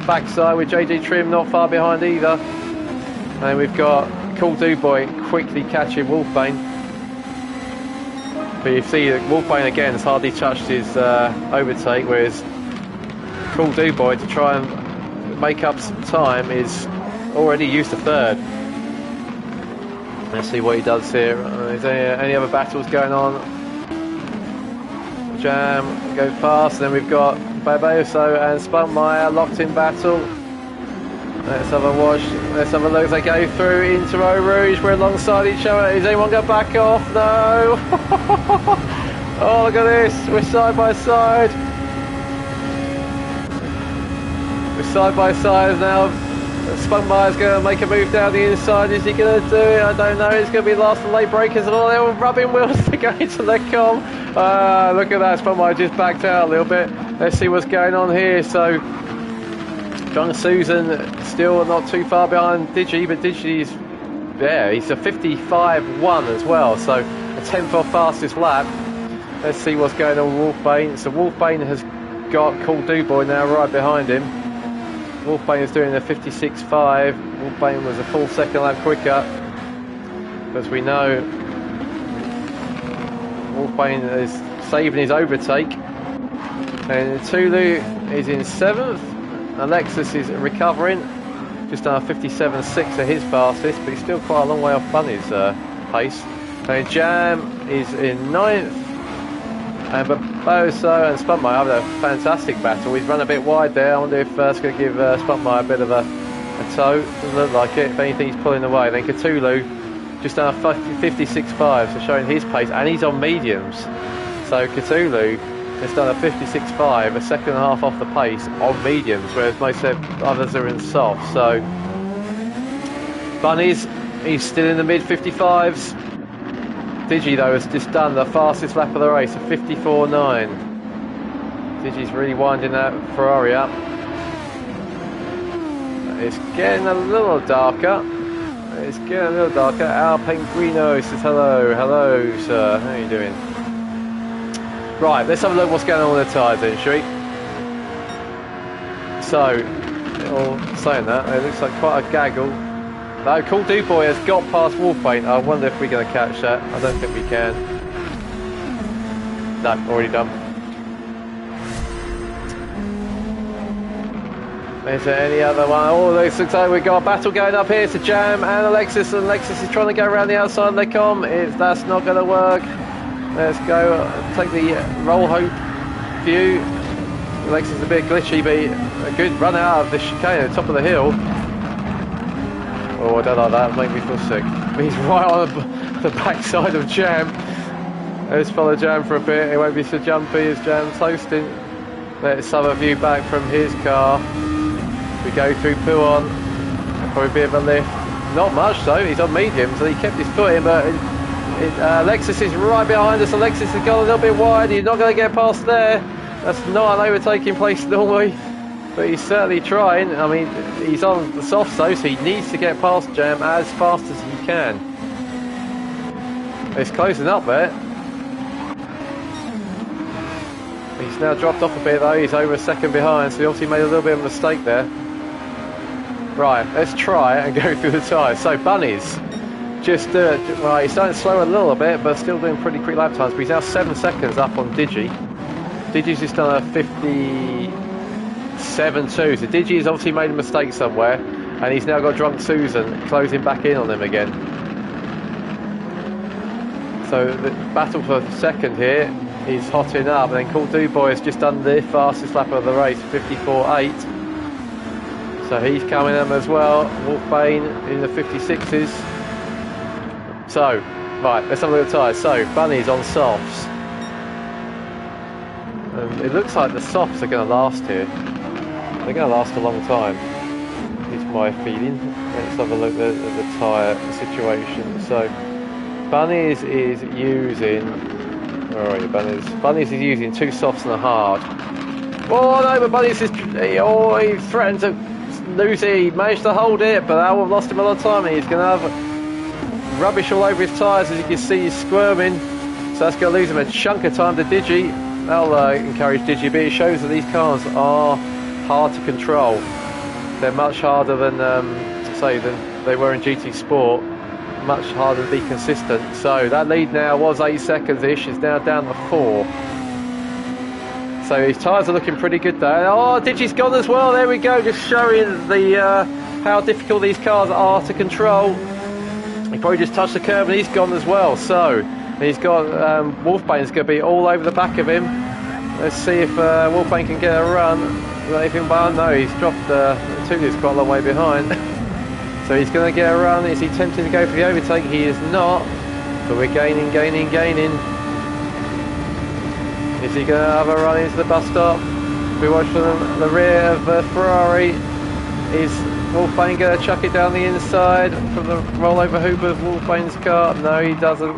backside with JD Trim not far behind either. And we've got Cool Duboy quickly catching Wolfbane. But you see that Wolfbane again has hardly touched his overtake, whereas Cool Duboy, to try and make up some time, is already used to third. Let's see what he does here. Is there any other battles going on? Jam go past, and then we've got Babayoso and Spunkmeyer locked in battle. Let's have a watch. Let's have a look as they go through into Eau Rouge. We're alongside each other. Is anyone going to back off? No. Oh, look at this. We're side by side. We're side by side now. Spunkmeyer's going to make a move down the inside. Is he going to do it? I don't know. It's going to be last and late breakers and all. They're all rubbing wheels to go into Lecom. Look at that. Spunkmeyer just backed out a little bit. Let's see what's going on here. So Drunk Susan still not too far behind Digi, but Digi's he's a 55.1 as well, so a 10th off fastest lap. Let's see what's going on with Wolfbane. So Wolfbane has got Cool Duboy now right behind him. Wolfbane is doing a 56.5. Wolfbane was a full second lap quicker. As we know, Wolfbane is saving his overtake. And Tulu is in 7th. Alexis is recovering, just done a 57.6 at his fastest, but he's still quite a long way off Bunny's pace. And Jam is in 9th, and Babayoso and Spunkmeyer have a fantastic battle. He's run a bit wide there. I wonder if it's going to give Spunkmeyer a bit of a tow. Doesn't look like it. If anything, he's pulling away. Then Cthulhu just done a 56.5, so showing his pace, and he's on mediums. So Cthulhu has done a 56.5, a second and a half off the pace on mediums, whereas most others are in soft. So Bunnies, he's still in the mid 55s. Digi though has just done the fastest lap of the race, a 54.9. Digi's really winding that Ferrari up. It's getting a little darker. It's getting a little darker. Al Penguino says hello, hello sir, how are you doing? Right, let's have a look what's going on with the tyres then, shall we? So, saying that, it looks like quite a gaggle. No, Cool Duboy has got past Wolfbane. I wonder if we're going to catch that. I don't think we can. No, already done. Is there any other one? Oh, it looks like we've got a battle going up here. It's a Jam and Alexis is trying to go around the outside Lecom. That's not going to work. Let's go take the roll hope view. Alexis is a bit glitchy, but a good run out of the chicane at the top of the hill. Oh, I don't like that, it'll make me feel sick. He's right on the backside of Jam. Let's follow Jam for a bit, it won't be so jumpy as Jam's toasting. Let's have a view back from his car. We go through Pouon, probably a bit of a lift. Not much though, he's on medium, so he kept his foot in, but Alexis is right behind us. Alexis has gone a little bit wide. He's not going to get past there. That's not an overtaking place normally, but he's certainly trying. I mean, he's on the soft so he needs to get past Jam as fast as he can. It's closing up there. He's now dropped off a bit though, he's over a second behind, so he obviously made a little bit of a mistake there. Right, let's try and go through the tyres. So Bunnies, just right, he's starting to slow a little bit, but still doing pretty quick lap times, but he's now 7 seconds up on Digi. Digi's just done a 57.2, so Digi's obviously made a mistake somewhere, and he's now got Drunk Susan closing back in on him again. So the battle for second here is hotting up, and then Cool Do Boy has just done the fastest lap of the race, 54.8. So he's coming in as well. Wolfbane in the 56s. So, right, let's have a look at the tyres. So, Bunnies on softs. And it looks like the softs are going to last here. They're going to last a long time, is my feeling. Let's have a look at the tyre situation. So, Bunnies is using... Where are you, Bunnies? Bunnies is using 2 softs and a hard. Oh no, but Bunnies is... Oh, he threatened to lose it. He managed to hold it, but that would have lost him a lot of time. He's going to have rubbish all over his tyres, as you can see. He's squirming. So that's going to lose him a chunk of time to Digi. That'll encourage Digi, but it shows that these cars are hard to control. They're much harder than, than they were in GT Sport. Much harder to be consistent. So that lead now was 8 seconds-ish. It's now down to 4. So his tyres are looking pretty good there. Oh, Digi's gone as well. There we go. Just showing the how difficult these cars are to control. He probably just touched the curb and he's gone as well. So he's got Wolfbane's going to be all over the back of him. Let's see if Wolfbane can get a run. Anything behind? No, he's dropped Tuli's quite a long way behind. So he's going to get a run. Is he tempting to go for the overtake? He is not. But we're gaining. Is he going to have a run into the bus stop? We watch from the rear of Ferrari. Is Wolfbane going to chuck it down the inside from the rollover hoop of Wolfbane's car? No, he doesn't.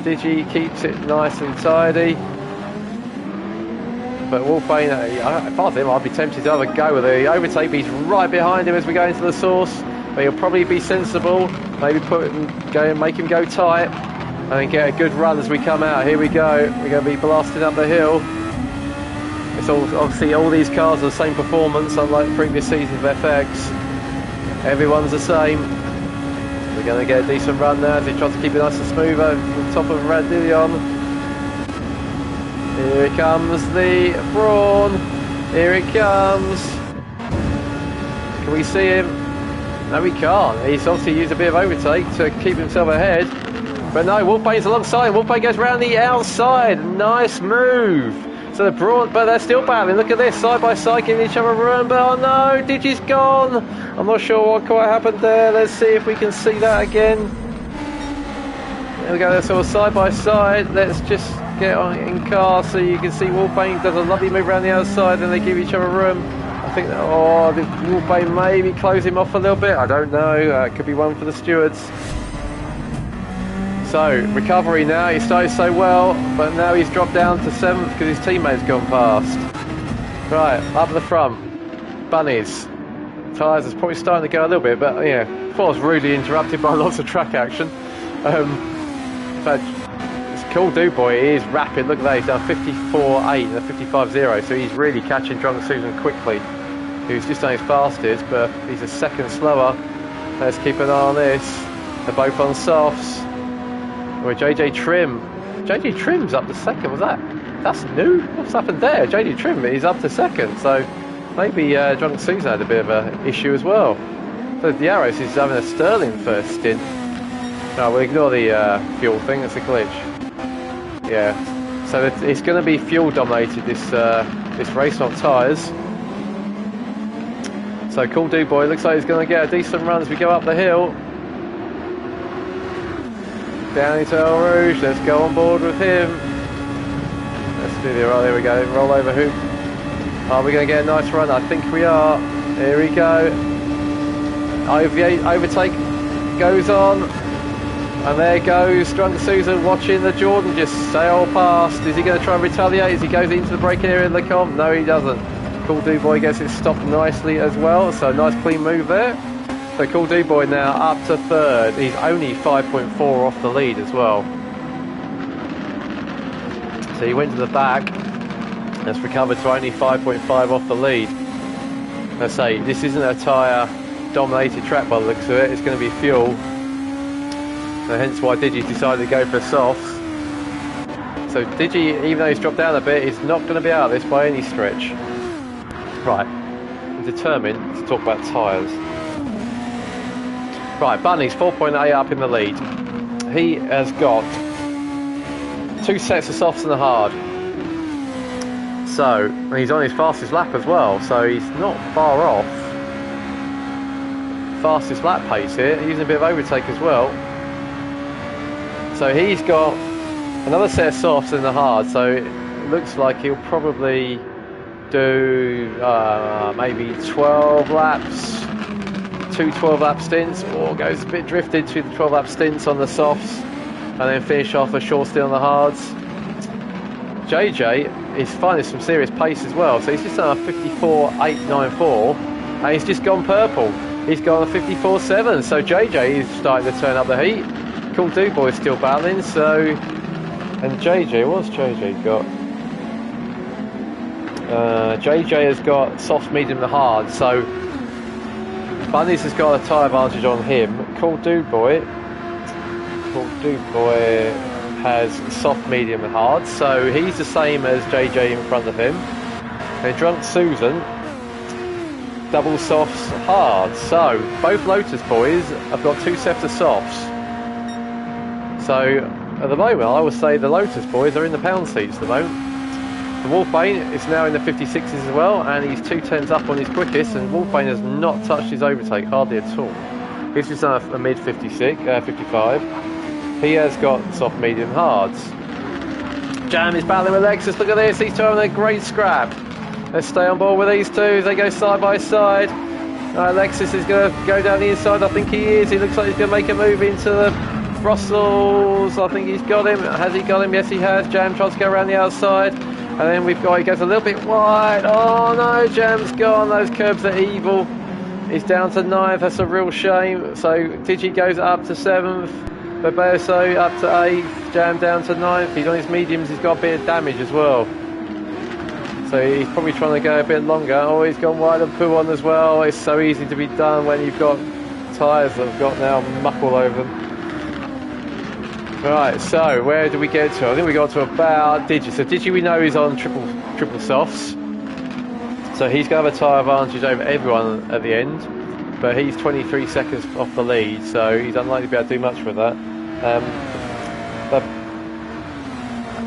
Digi keeps it nice and tidy. But Wolfbane, if I was him, I'd be tempted to have a go with the overtake. He's right behind him as we go into the source. But he'll probably be sensible. Maybe make him go tight. And then get a good run as we come out. Here we go. We're going to be blasting up the hill. It's obviously all these cars are the same performance, unlike the previous seasons of FX. Everyone's the same. We're going to get a decent run now as he tries to keep it nice and smooth over the top of Radillion. Here comes the Brawn. Here it comes. Can we see him? No, we can't. He's obviously used a bit of overtake to keep himself ahead. But no, Wolfbane's alongside. Wolfbane goes round the outside. Nice move. So the Brawn, but they're still battling. Look at this, side by side, giving each other a run. But oh no, Digi's gone. I'm not sure what quite happened there. Let's see if we can see that again. There we go. They're sort of side by side. Let's just get on in car so you can see Wolfbane does a lovely move around the outside, and they give each other room. I think that, the Wolfbane maybe close him off a little bit. I don't know. It could be one for the stewards. So, recovery now, he started so well, but now he's dropped down to 7th because his teammate's gone past. Right, up the front, Bunnies. Tyres is probably starting to go a little bit, but yeah, before I was rudely interrupted by lots of track action. But it's Cool Do Boy, he is rapid, look at that, he's done 54.8 and a 55.0, so he's really catching Drunk Susan quickly. He was just on his fastest, but he's a second slower. Let's keep an eye on this. They're both on softs. Or JJ Trim's up to second, was that? That's new? What's happened there? JJ Trim is up to second, so maybe Drunk Susan had a bit of an issue as well. So Diaros is having a Sterling first stint. No, we'll ignore the fuel thing, it's a glitch. Yeah, so it's going to be fuel dominated this race, not tyres. So Cool Do Boy looks like he's going to get a decent run as we go up the hill. Down into El Rouge, let's go on board with him. Let's do the right, there we go, roll over hoop. Are we going to get a nice run? I think we are. Here we go. Overtake goes on. And there goes Drunk Susan watching the Jordan just sail past. Is he going to try and retaliate as he goes into the braking area in the comp? No, he doesn't. Cool Do Boy gets it stopped nicely as well, so nice clean move there. So Cool Do Boy now up to 3rd. He's only 5.4 off the lead as well. So he went to the back. That's recovered to only 5.5 off the lead. I say, this isn't a tyre dominated track by the looks of it. It's going to be fuel. So hence why Digi's decided to go for softs. So Digi, even though he's dropped down a bit, is not going to be out of this by any stretch. Right, I'm determined to talk about tyres. Right, Bunny's 4.8 up in the lead. He has got 2 sets of softs and a hard. So, and he's on his fastest lap as well, so he's not far off fastest lap pace here, using a bit of overtake as well. So he's got another set of softs and the hard, so it looks like he'll probably do maybe 12 laps, 2 12-lap stints, or goes a bit drifted to the 12-lap stints on the softs, and then finish off a short stint on the hards. JJ is finding some serious pace as well, so he's just done a 54.894, and he's just gone purple. He's got a 54.7, so JJ is starting to turn up the heat. Cool Dude Boy is still battling, so... And JJ, what's JJ got? JJ has got soft, medium and hard, so Bunnies has got a tyre advantage on him. Cool Dude Boy has soft, medium and hard, so he's the same as JJ in front of him. And Drunk Susan, double softs, hard. So both Lotus boys have got 2 sets of softs. So at the moment I would say the Lotus boys are in the pound seats at the moment. The Wolfbane is now in the 56s as well, and he's 2/10 up on his quickest, and Wolfbane has not touched his overtake hardly at all. He's just done a mid 55. He has got soft, medium, hards. Jam is battling with Lexus. Look at this, these two are having a great scrap. Let's stay on board with these two as they go side by side. Lexus is going to go down the inside. I think he is. He looks like he's going to make a move into the Brussels. I think he's got him. Has he got him? Yes, he has. Jam tries to go around the outside. And then he goes a little bit wide. Oh no, Jam's gone. Those curbs are evil. He's down to 9th. That's a real shame. So Digi goes up to 7th. Barboso up to 8th. Jam down to 9th. He's on his mediums. He's got a bit of damage as well. So he's probably trying to go a bit longer. Oh, he's gone wide and poo on as well. It's so easy to be done when you've got tyres that have got now muck all over them. Right, so where do we get to? I think we got to about Digi. So Digi we know he's on triple softs. So he's going to have a tyre advantage over everyone at the end. But he's 23 seconds off the lead, so he's unlikely to be able to do much with that.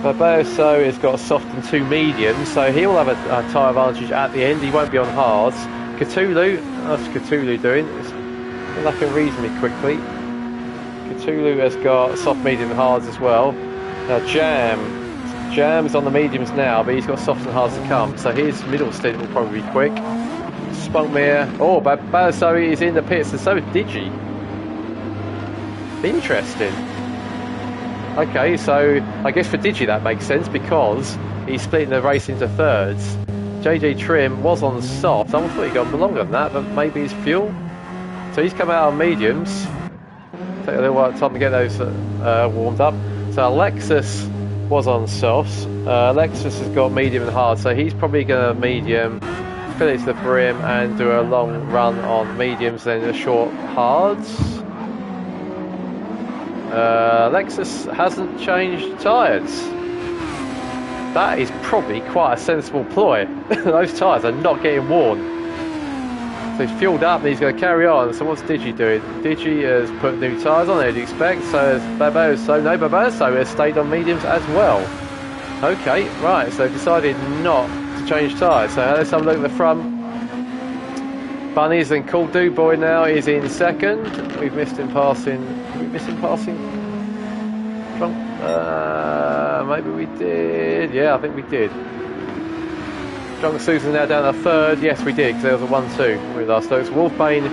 Barboso has got a soft and 2 mediums, so he'll have a tyre advantage at the end. He won't be on hards. Cthulhu, what's Cthulhu doing? It's looking reasonably quickly. Cthulhu has got soft, medium and hards as well. Now Jam's on the mediums now, but he's got soft and hards to come, so his middle stint will probably be quick. Spunkmere, oh, Barboso is in the pits, and so is Digi. Interesting. Okay, so I guess for Digi that makes sense because he's splitting the race into thirds. JJ Trim was on soft. I thought he'd gone longer than that, but maybe it's fuel. So he's come out on mediums. Take a little while time to get those warmed up. So Alexis was on softs. Alexis has got medium and hard, so he's probably going to medium, fill it to the brim, and do a long run on mediums, then a short hards. Lexus hasn't changed tyres. That is probably quite a sensible ploy. Those tyres are not getting worn. So he's fueled up and he's going to carry on. So what's Digi doing? Digi has put new tyres on, as you'd expect. So has Barboso. No, Barboso has stayed on mediums as well. Okay, right. So decided not to change tyres. So let's have a look at the front. Bunnies and Cool Dude Boy now is in second. We've missed him passing. Did we miss him passing? Drunk? Maybe we did. Yeah, I think we did. Drunk Susan now down to third. Yes, we did, because there was a 1-2 with our Stokes. Wolfbane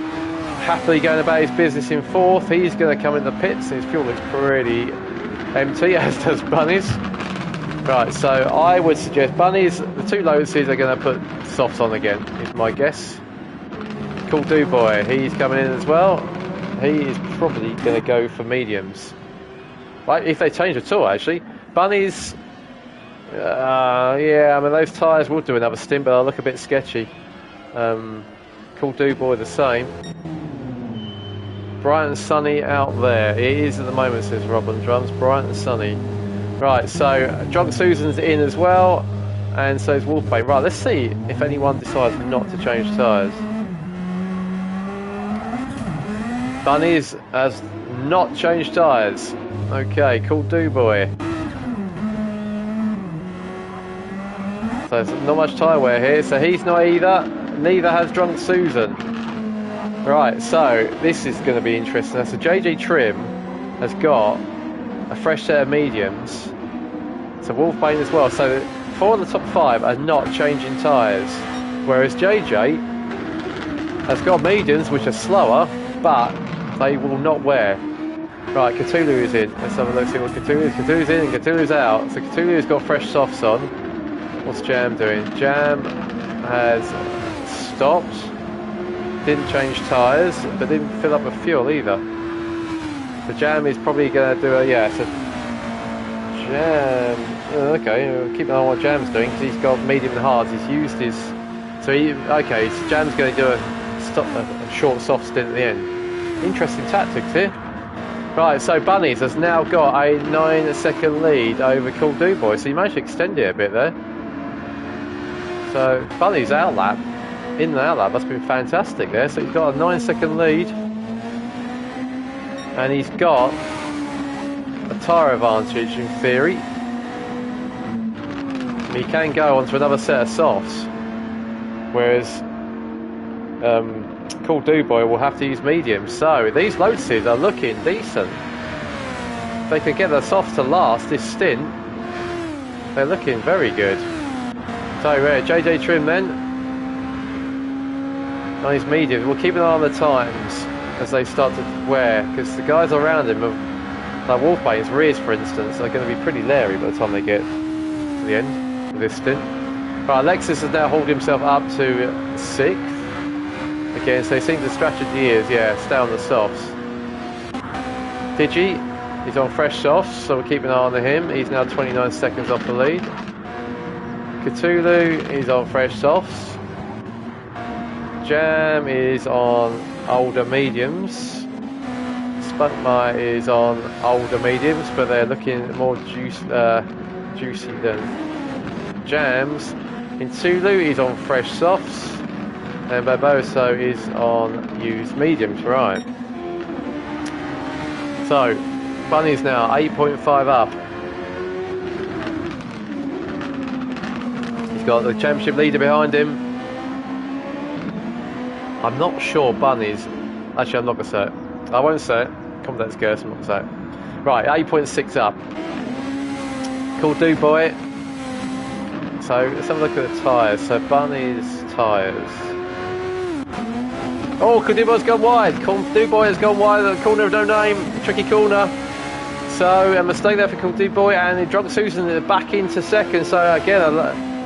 happily going about his business in fourth. He's going to come in the pits. His fuel looks pretty empty, as does Bunnies. Right, so I would suggest Bunnies, the 2 Lotuses are going to put softs on again, is my guess. Cool Dude Boy, he's coming in as well. He is probably going to go for mediums. Right, if they change at all, actually. Bunnies Yeah, I mean those tyres will do another stint, but they'll look a bit sketchy. Cool Boy the same. Bright and sunny out there. It is at the moment, says Rob on drums. Bright and sunny. Right, so Drunk Susan's in as well, and so is Wolfbane. Right, let's see if anyone decides not to change tyres. Bunnies has not changed tyres. Okay, Cool Boy. So there's not much tyre wear here, so he's not either. Neither has Drunk Susan. Right, so this is going to be interesting. So JJ Trim has got a fresh set of mediums. So Wolfbane as well. So 4 of the top 5 are not changing tyres. Whereas JJ has got mediums which are slower, but they will not wear. Right, Cthulhu is in. Let's have a look, see what Cthulhu is. Cthulhu's in and Cthulhu's out. So Cthulhu's got fresh softs on. What's Jam doing? Jam has stopped. Didn't change tyres, but didn't fill up with fuel either. The Jam is probably going to do a, yeah, so Jam, okay, we'll keep an eye on what Jam's doing, because he's got medium and hards. He's used his, so Jam's going to do a short soft stint at the end. Interesting tactics here. Right, so Bunnies has now got a 9-second lead over Cool Boy, so he managed to extend it a bit there. So Bunnies outlap. In the outlap, that's been fantastic there. So he's got a 9-second lead, and he's got a tyre advantage in theory. He can go on to another set of softs, whereas Cool Boy will have to use mediums. So these Lotuses are looking decent. If they can get the softs to last this stint, they're looking very good. So JJ Trim then. Nice medium. We'll keep an eye on the times as they start to wear, because the guys around him, like Wolfbane's rears for instance, are going to be pretty leery by the time they get to the end of this stint. Right, Alexis has now hauled himself up to 6th. Again, so he seems the strategy is, yeah, stay on the softs. Digi is on fresh softs, so we'll keep an eye on him. He's now 29 seconds off the lead. Cthulhu is on fresh softs. Jam is on older mediums. Spunkmire is on older mediums, but they're looking more juicy than Jams. Intulu is on fresh softs, and Barboso is on used mediums. Right. So Bunny's now 8.5 up. He's got the championship leader behind him. I'm not sure Bunnies. Actually, I'm not going to say it. I won't say it. Commandant's curse, I'm not going to say it. Right, 8.6 up. Cool Boy. So let's have a look at the tyres. So Bunnies tyres. Oh, Cool Boy's gone wide. Cool Boy has gone wide at the corner of no name. Tricky corner. So a mistake there for Cool Boy, and Drunk Susan back into second. So again,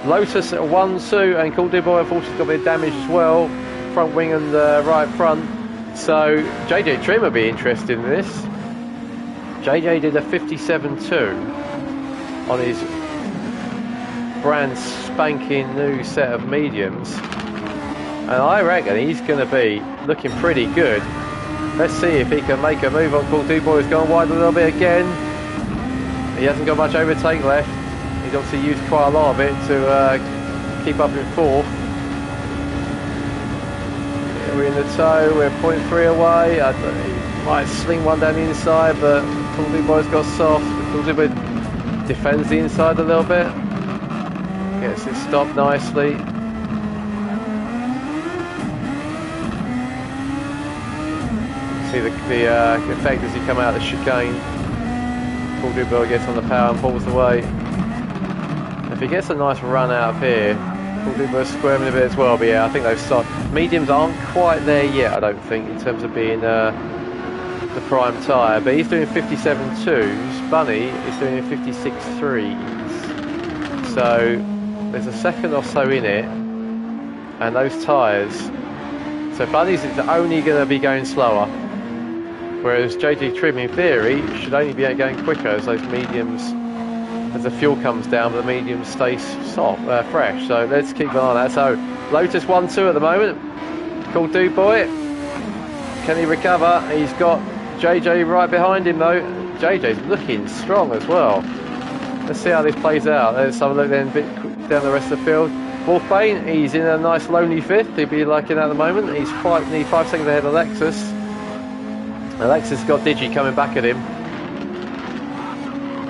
Lotus at 1-2, and Cool Boy unfortunately got a bit of damage as well. Front wing and right front. So JJ Trim will be interested in this. JJ did a 57.2 on his brand spanking new set of mediums, and I reckon he's going to be looking pretty good. Let's see if he can make a move on. Cool Boy has gone wide a little bit again. He hasn't got much overtake left. He's obviously used quite a lot of it to keep up in 4th. We're in the toe, we're 0.3 away. I don't know, he might sling one down the inside, but Cool Boy's got soft. Cool Boy defends the inside a little bit. Gets it stopped nicely. See the effect as he come out of the chicane. Cool Boy gets on the power and pulls away. If he gets a nice run out of here, Cool Boy squirming a bit as well, but yeah, I think those mediums aren't quite there yet, I don't think, in terms of being the prime tyre, but he's doing 57.2s, Bunny is doing 56.3s, so there's a second or so in it, and those tyres, so Bunny's is only going to be going slower, whereas JJ Trim in theory should only be going quicker as those mediums as the fuel comes down, the mediums stay fresh. So let's keep an eye on that. So Lotus 1-2 at the moment. Cool Dude Boy. Can he recover? He's got JJ right behind him though. JJ's looking strong as well. Let's see how this plays out. Let's have a look then a bit down the rest of the field. Wolfbane, he's in a nice lonely fifth. He'll be liking that at the moment. He's 5 seconds ahead of Alexis. Alexis got Digi coming back at him.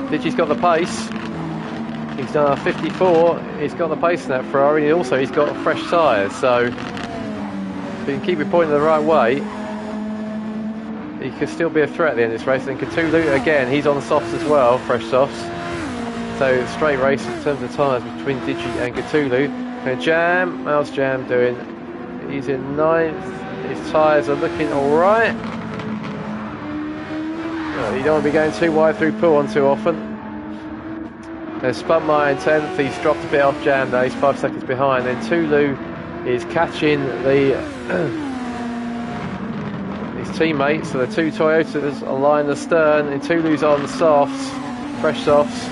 Digi's got the pace. He's done a 54. He's got the pace in that Ferrari. And also, he's got fresh tyres. So, if he can keep it pointing the right way, he could still be a threat at the end of this race. And Cthulhu, again, he's on the softs as well, fresh softs. So, straight race in terms of tyres between Digi and Cthulhu. And Jam, how's Jam doing? He's in 9th. His tyres are looking alright. You don't want to be going too wide through Pool too often. There's Spunmire in 10th. He's dropped a bit off Jam though. He's 5 seconds behind. Then Tulu is catching his teammates. So the two Toyotas align the stern. And Tulu's on softs, fresh softs.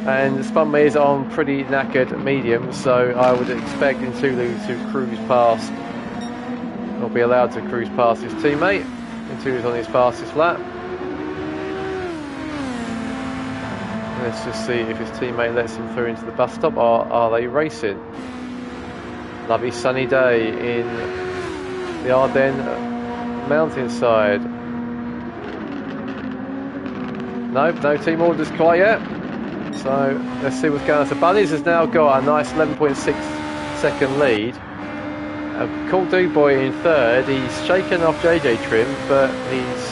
And Spunmire is on pretty knackered mediums. So I would expect Tulu to cruise past, or be allowed to cruise past his teammate. Tulu's on his fastest lap. Let's just see if his teammate lets him through into the bus stop, or are they racing? Lovely sunny day in the Ardennes mountainside. No team orders quite yet. So let's see what's going on. So Bunnies has now got a nice 11.6 second lead. Cool Dude Boy in 3rd. He's shaken off JJ Trim, but he's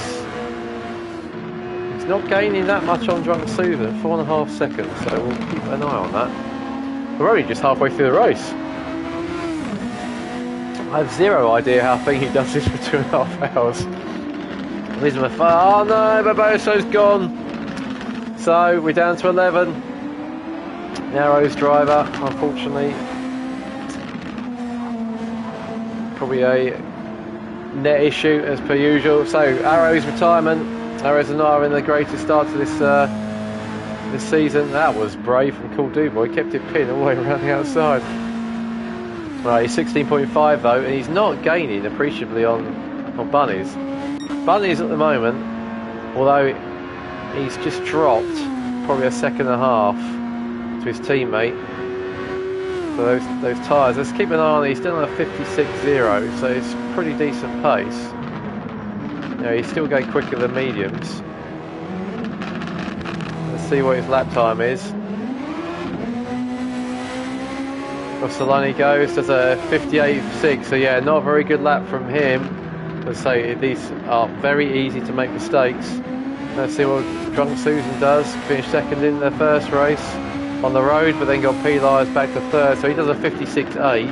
not gaining that much on Drunk Susan, 4.5 seconds, so we'll keep an eye on that. We're only just halfway through the race. I have zero idea how Thingy does this for 2.5 hours. Oh no, Barbosa's gone. So we're down to 11. Narrows driver, unfortunately. Probably a net issue as per usual. So Arrow's retirement. Arrows are not having the greatest start to this season. That was brave from Cool Dude Boy. He kept it pinned all the way around the outside. Right, he's 16.5 though, and he's not gaining appreciably on Bunnies. Bunnies at the moment, although he's just dropped probably a second and a half to his teammate. So those tyres, let's keep an eye on. He's still on a 56.0, so it's pretty decent pace. He's still going quicker than mediums. Let's see what his lap time is. Rossolani goes, does a 58.6, so yeah, not a very good lap from him. Let's say these are very easy to make mistakes. Let's see what Drunk Susan does. Finished second in their first race on the road, but then got penalised back to 3rd, so he does a 56.8.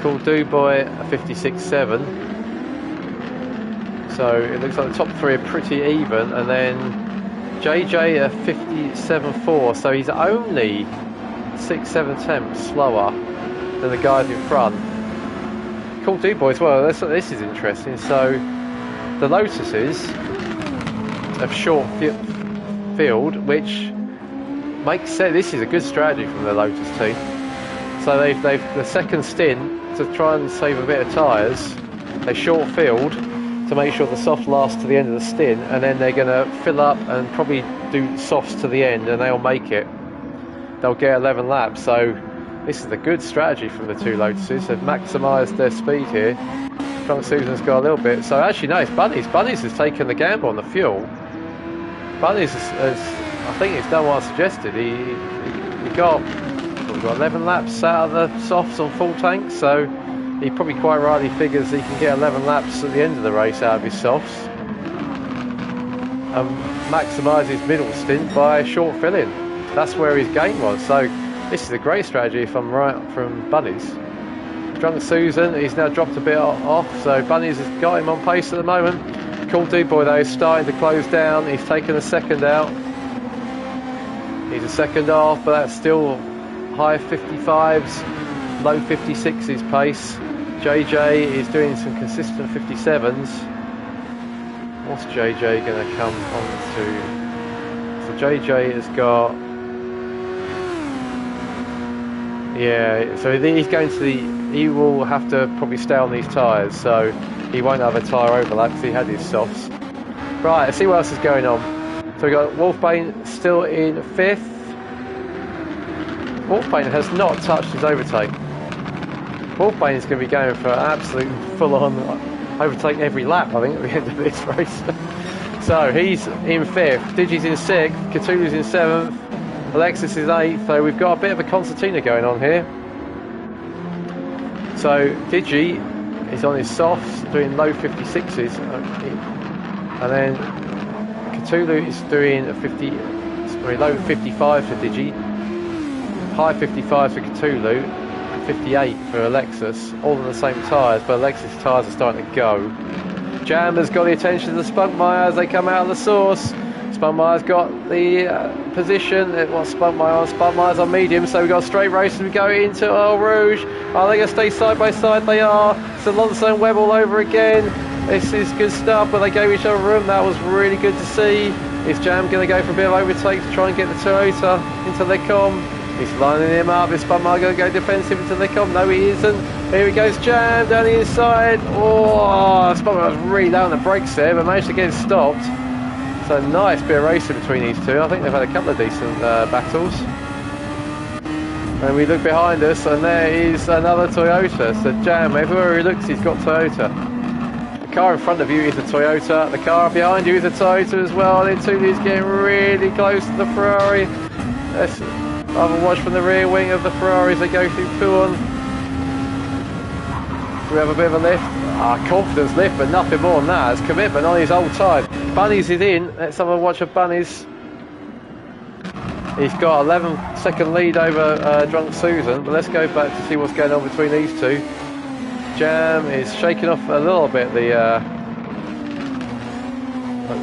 Cool Dude Boy a 56.7. So it looks like the top 3 are pretty even, and then JJ a 57.4, so he's only 6-7 tenths slower than the guys in front. Cool Dude Boy as well. This is interesting. So the Lotuses have short field, which makes sense. This is a good strategy from the Lotus team. So they've the second stint to try and save a bit of tyres. They short field to make sure the soft lasts to the end of the stint, and then they're going to fill up and probably do softs to the end, and they'll make it. They'll get 11 laps, so this is a good strategy from the two Lotuses. They've maximised their speed here. Drunk Susan's got a little bit, so actually no, it's Bunnies. Bunnies has taken the gamble on the fuel. Bunnies has I think he's done what I suggested. He got 11 laps out of the softs on full tank, so he probably quite rightly figures he can get 11 laps at the end of the race out of his softs and maximise his middle stint by short filling. That's where his gain was. So this is a great strategy if I'm right from Bunnies. Drunk Susan, he's now dropped a bit off, so Bunnies has got him on pace at the moment. Cool Dude Boy though is starting to close down. He's taken a second out. He's a second off, but that's still high 55s, low 56s pace. JJ is doing some consistent 57s. What's JJ going to come on to? So JJ has got Yeah, so he's going to he will have to probably stay on these tyres, so he won't have a tyre overlap because he had his softs. Right, let's see what else is going on. So we've got Wolfbane still in 5th. Wolfbane has not touched his overtake. Wolfbane is going to be going for an absolute full-on overtake every lap, I think, at the end of this race. So he's in 5th, Digi's in 6th, Cthulhu's in 7th, Alexis is 8th, so we've got a bit of a concertina going on here. So Digi is on his softs, doing low 56s, and then Cthulhu is doing low 55 for Digi, high 55 for Cthulhu, and 58 for Alexis, all on the same tyres, but Alexis' tyres are starting to go. Jam has got the attention of the Spunkmeyer as they come out of the source. Spunkmeyer's got the position. It wants Spunkmeyer on. Spunkmeyer's on medium, so we've got a straight race as we go into Eau Rouge. Are they going to stay side by side? They are. It's Alonso and Webb all over again. This is good stuff, but they gave each other room. That was really good to see. Is Jam going to go for a bit of overtake to try and get the Toyota into Lecom? He's lining him up. Is Spunkmeyer going to go defensive into Lecom? No, he isn't. Here he goes, Jam down the inside. Oh, Spunkmeyer was really down the brakes there, but managed to get it stopped. So nice bit of racing between these two. I think they've had a couple of decent battles. And we look behind us, and there is another Toyota. So Jam, everywhere he looks, he's got Toyota. The car in front of you is a Toyota. The car behind you is a Toyota as well. And then Tuli's getting really close to the Ferrari. Let's have a watch from the rear wing of the Ferrari as they go through Pouin. We have a bit of a lift. Confidence lift, but nothing more than that. It's commitment on his old tyre. Bunnies is in. Let's have a watch of Bunnies. He's got 11-second lead over Drunk Susan, but let's go back to see what's going on between these two. Jam is shaking off a little bit the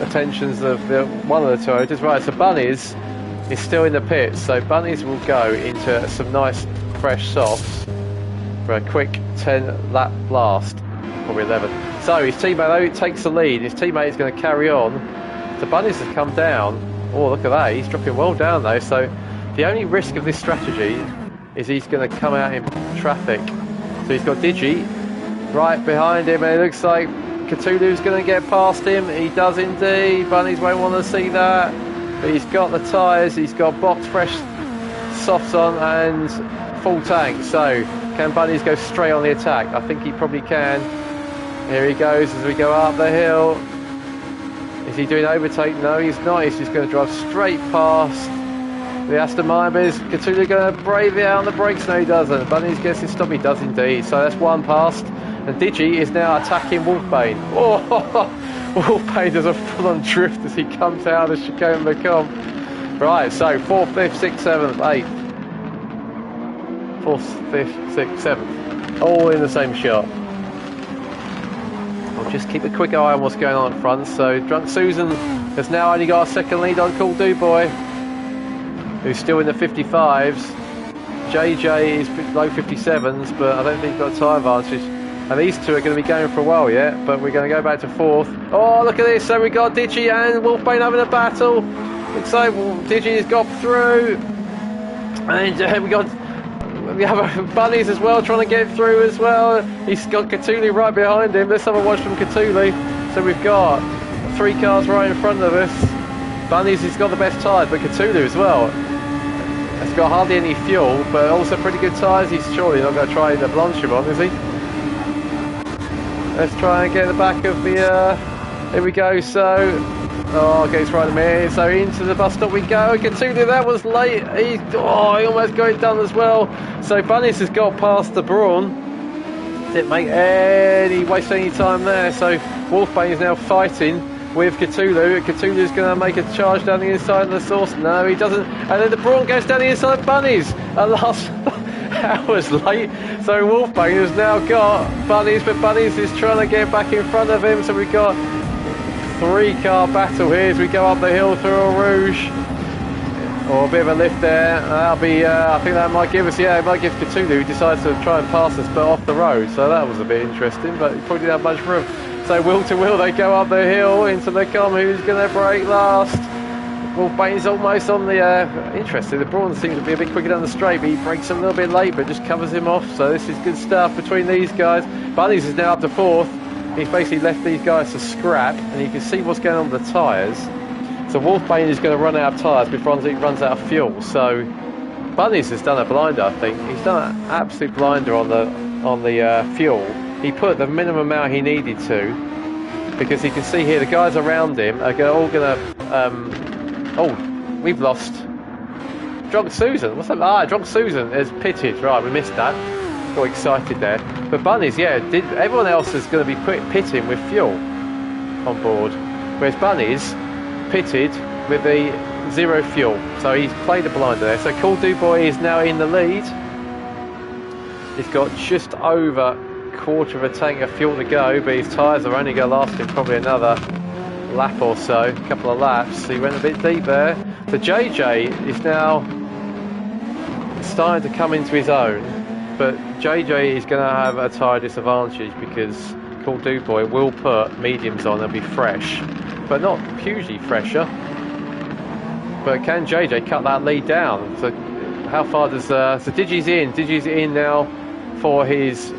attentions of one of the Toyotas. Right, so Bunnies is still in the pits, so Bunnies will go into some nice fresh softs for a quick 10-lap blast, probably 11. So his teammate though takes the lead. His teammate is going to carry on. So Bunnies has come down. Oh, look at that. He's dropping well down though. So the only risk of this strategy is he's going to come out in traffic. So he's got Digi right behind him, and it looks like Cthulhu's going to get past him. He does indeed. Bunnies won't want to see that. But he's got the tyres. He's got box fresh softs on and full tank. So can Bunnies go straight on the attack? I think he probably can. Here he goes as we go up the hill. Is he doing overtake? No, he's not. He's just going to drive straight past the Aston Martin. Is Cthulhu going to brave it out on the brakes? No, he doesn't. Bunnies gets his stop. He does indeed. So that's one past. And Digi is now attacking Wolfbane. Oh, Wolfbane does a full-on drift as he comes out of the chicane Macomb. Right, so 4th, 5th, 6th, 7th, 8th. 4th, 5th, 6th, 7th. All in the same shot. We'll just keep a quick eye on what's going on at front. So Drunk Susan has now only got a second lead on Cool Do Boy, who's still in the 55s. JJ is low 57s, but I don't think he's got a time advantage. And these two are going to be going for a while yet, but we're going to go back to 4th. Oh, look at this. So we got Digi and Wolfbane having a battle. Looks like Digi has got through. And we have Bunnies as well trying to get through as well. He's got Cthulhu right behind him. Let's have a watch from Cthulhu. So we've got 3 cars right in front of us. Bunnies has got the best tyres, but Cthulhu as well. He's got hardly any fuel, but also pretty good tyres. He's surely not going to try the Blanchimont, is he? Let's try and get the back of the... here we go, so... Oh, gets right in a minute. So into the bus stop we go. Cthulhu, that was late. He almost got it done as well. So Bunnies has got past the Brawn. Didn't waste any time there. So Wolfbane is now fighting with Cthulhu. Cthulhu's going to make a charge down the inside of the source. No, he doesn't. And then the Brawn goes down the inside of Bunnies. At last hours late. So Wolfbane has now got Bunnies, but Bunnies is trying to get back in front of him. So we've got 3-car battle here as we go up the hill through Eau Rouge. Or a bit of a lift there. That'll be, I think that might give us, it might give Cthulhu, who decides to try and pass us, but off the road. So that was a bit interesting, but he probably didn't have much room. So wheel to wheel, they go up the hill into the com. Who's going to break last? Wolfbane's almost on the, interesting, the Brawn seems to be a bit quicker down the straight, but he breaks him a little bit late, but just covers him off, so this is good stuff between these guys. Bunnies is now up to 4th. He's basically left these guys to scrap, and you can see what's going on with the tyres. So Wolfbane is going to run out of tyres before he runs out of fuel, so Bunnies has done a blinder, I think. He's done an absolute blinder on the fuel. He put the minimum amount he needed to, because you can see here the guys around him are all going to... oh, we've lost Drunk Susan. What's that? Ah, Drunk Susan is pitted. Right, we missed that. Got excited there. But Bunnies, yeah, everyone else is going to be pitting with fuel on board, whereas Bunnies pitted with the 0 fuel. So he's played a blinder there. So Cool Dubois is now in the lead. He's got just over quarter of a tank of fuel to go, but his tyres are only going to last him probably another lap or so, a couple of laps. So he went a bit deep there. So JJ is now starting to come into his own, but JJ is going to have a tyre disadvantage because Cool Dubois will put mediums on and be fresh, but not hugely fresher. But can JJ cut that lead down? So how far does so Digi's in now for his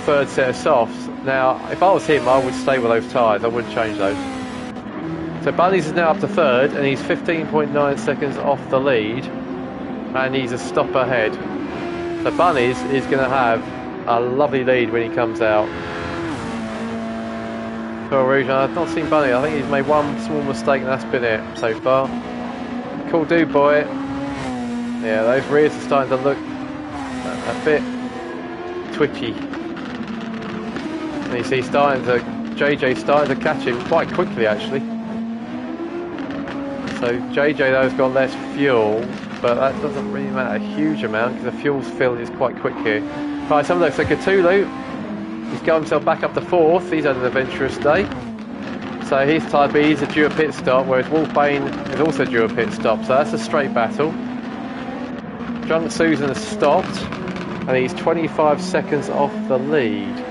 3rd set of softs. Now if I was him, I would stay with those tyres, I wouldn't change those. So Bunnies is now up to 3rd, and he's 15.9 seconds off the lead, and he's a stop ahead. So Bunnies is going to have a lovely lead when he comes out. Pearl Rouge, I've not seen Bunny. I think he's made one small mistake, and that's been it so far. Cool Dubois. Yeah, those rears are starting to look a bit twitchy. And you see JJ starting to catch him quite quickly actually. So JJ though has got less fuel, but that doesn't really matter a huge amount because the fuel's filled is quite quick here. Right, some of those, so Cthulhu, he's got himself back up to 4th, he's had an adventurous day. So his type B is due a pit stop, whereas Wolfbane is also due a pit stop, so that's a straight battle. Drunk Susan has stopped, and he's 25 seconds off the lead.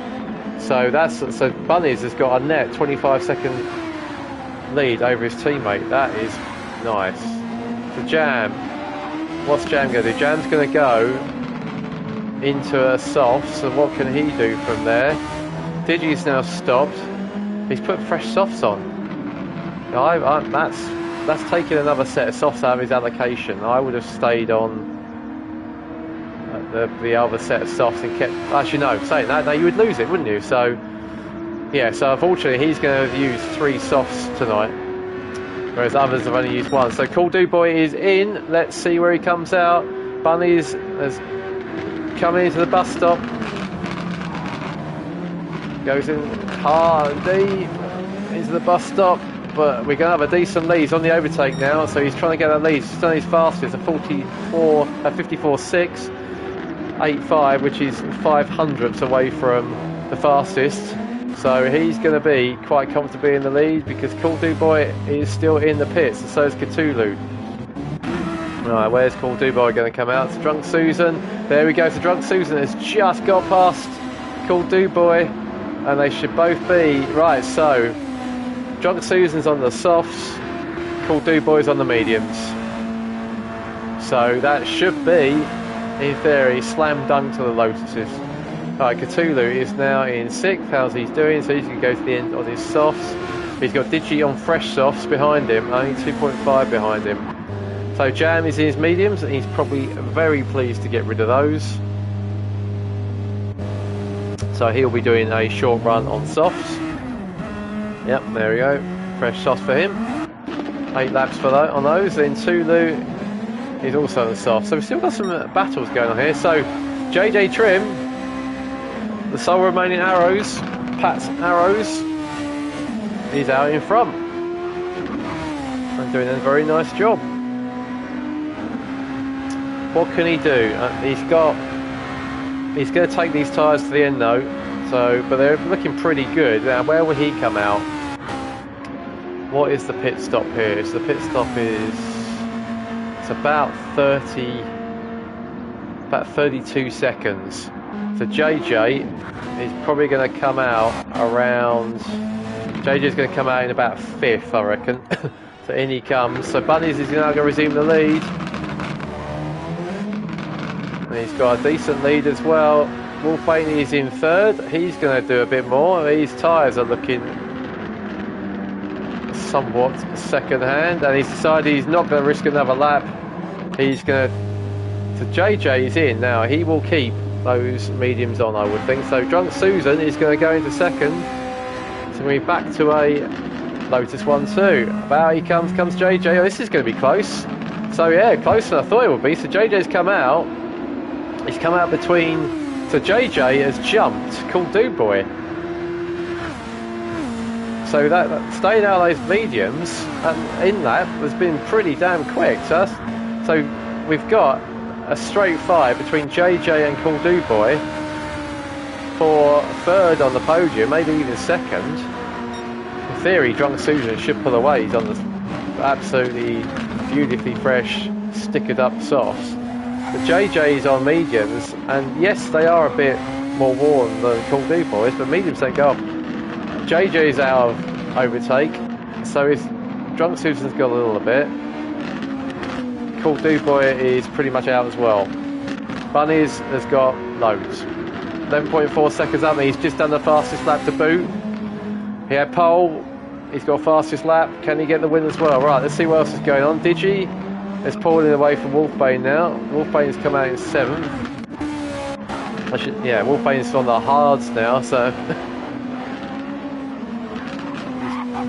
So Bunnies has got a net 25-second lead over his teammate. That is nice. So Jam, what's Jam going to do? Jam's going to go into a soft, so what can he do from there? Digi's now stopped. He's put fresh softs on. That's taking another set of softs out of his allocation. I would have stayed on the other set of softs and kept... Actually no, saying that, no, you would lose it, wouldn't you? So yeah, so unfortunately he's going to use 3 softs tonight, whereas others have only used 1. So Cool Dubois is in. Let's see where he comes out. Bunnies has come into the bus stop. Goes in hard and deep into the bus stop, but we're going to have a decent lead. He's on the overtake now, so he's trying to get that lead. He's done his fastest, a 54.6, 85, which is 500ths away from the fastest. So he's going to be quite comfortably in the lead because Cool Dubois is still in the pits, and so is Cthulhu. Right, where's Cool Dubois going to come out? It's Drunk Susan. There we go. So Drunk Susan has just got past Cool Dubois, and they should both be right. So Drunk Susan's on the softs, Cool Dubois on the mediums. So that should be, in theory, slam dunk to the Lotuses. Right, Cthulhu is now in 6th. How's he doing? So he's going to go to the end on his softs. He's got Digi on fresh softs behind him, only 2.5 behind him. So Jam is in his mediums, and he's probably very pleased to get rid of those. So he'll be doing a short run on softs. Yep, there we go. Fresh softs for him. 8 laps for on those. Then Tulu is also on the soft. So we've still got some battles going on here. So JJ Trim, the sole remaining Arrows, Pat's Arrows, is out in front and doing a very nice job. What can he do? He's going to take these tyres to the end though. So, but they're looking pretty good. Now, where will he come out? What is the pit stop here? So the pit stop is it's about 32 seconds. So JJ is probably going to come out around. JJ is going to come out in about 5th, I reckon. So in he comes. So Bunnies is now going to resume the lead. And he's got a decent lead as well. Wolfbane is in third. He's going to do a bit more. His tyres are looking somewhat second hand. And he's decided he's not going to risk another lap. He's going to... So JJ's in now. He will keep those mediums on, I would think. So Drunk Susan is going to go into second. So we're back to a Lotus 1-2. About he comes JJ. Oh, this is going to be close. So yeah, closer than I thought it would be. So JJ's come out. He's come out between... So JJ has jumped called Dude Boy. So that staying out of those mediums and in that has been pretty damn quick. So we've got a straight fight between JJ and Cool Dude Boy for third on the podium, maybe even second. In theory, Drunk Susan should pull away. He's on the absolutely beautifully fresh, stickered up softs. But JJ's on mediums, and yes, they are a bit more worn than Cool Dude Boys, but mediums don't go off. JJ's out of overtake, so is Drunk Susan's got a little bit. Cool Dude Boy is pretty much out as well. Bunnies has got loads. 11.4 seconds up, and he's just done the fastest lap to boot. He had pole, he's got fastest lap. Can he get the win as well? Right, let's see what else is going on. Digi is pulling away from Wolfbane now. Wolfbane's come out in 7th. Wolfbane's on the hards now, so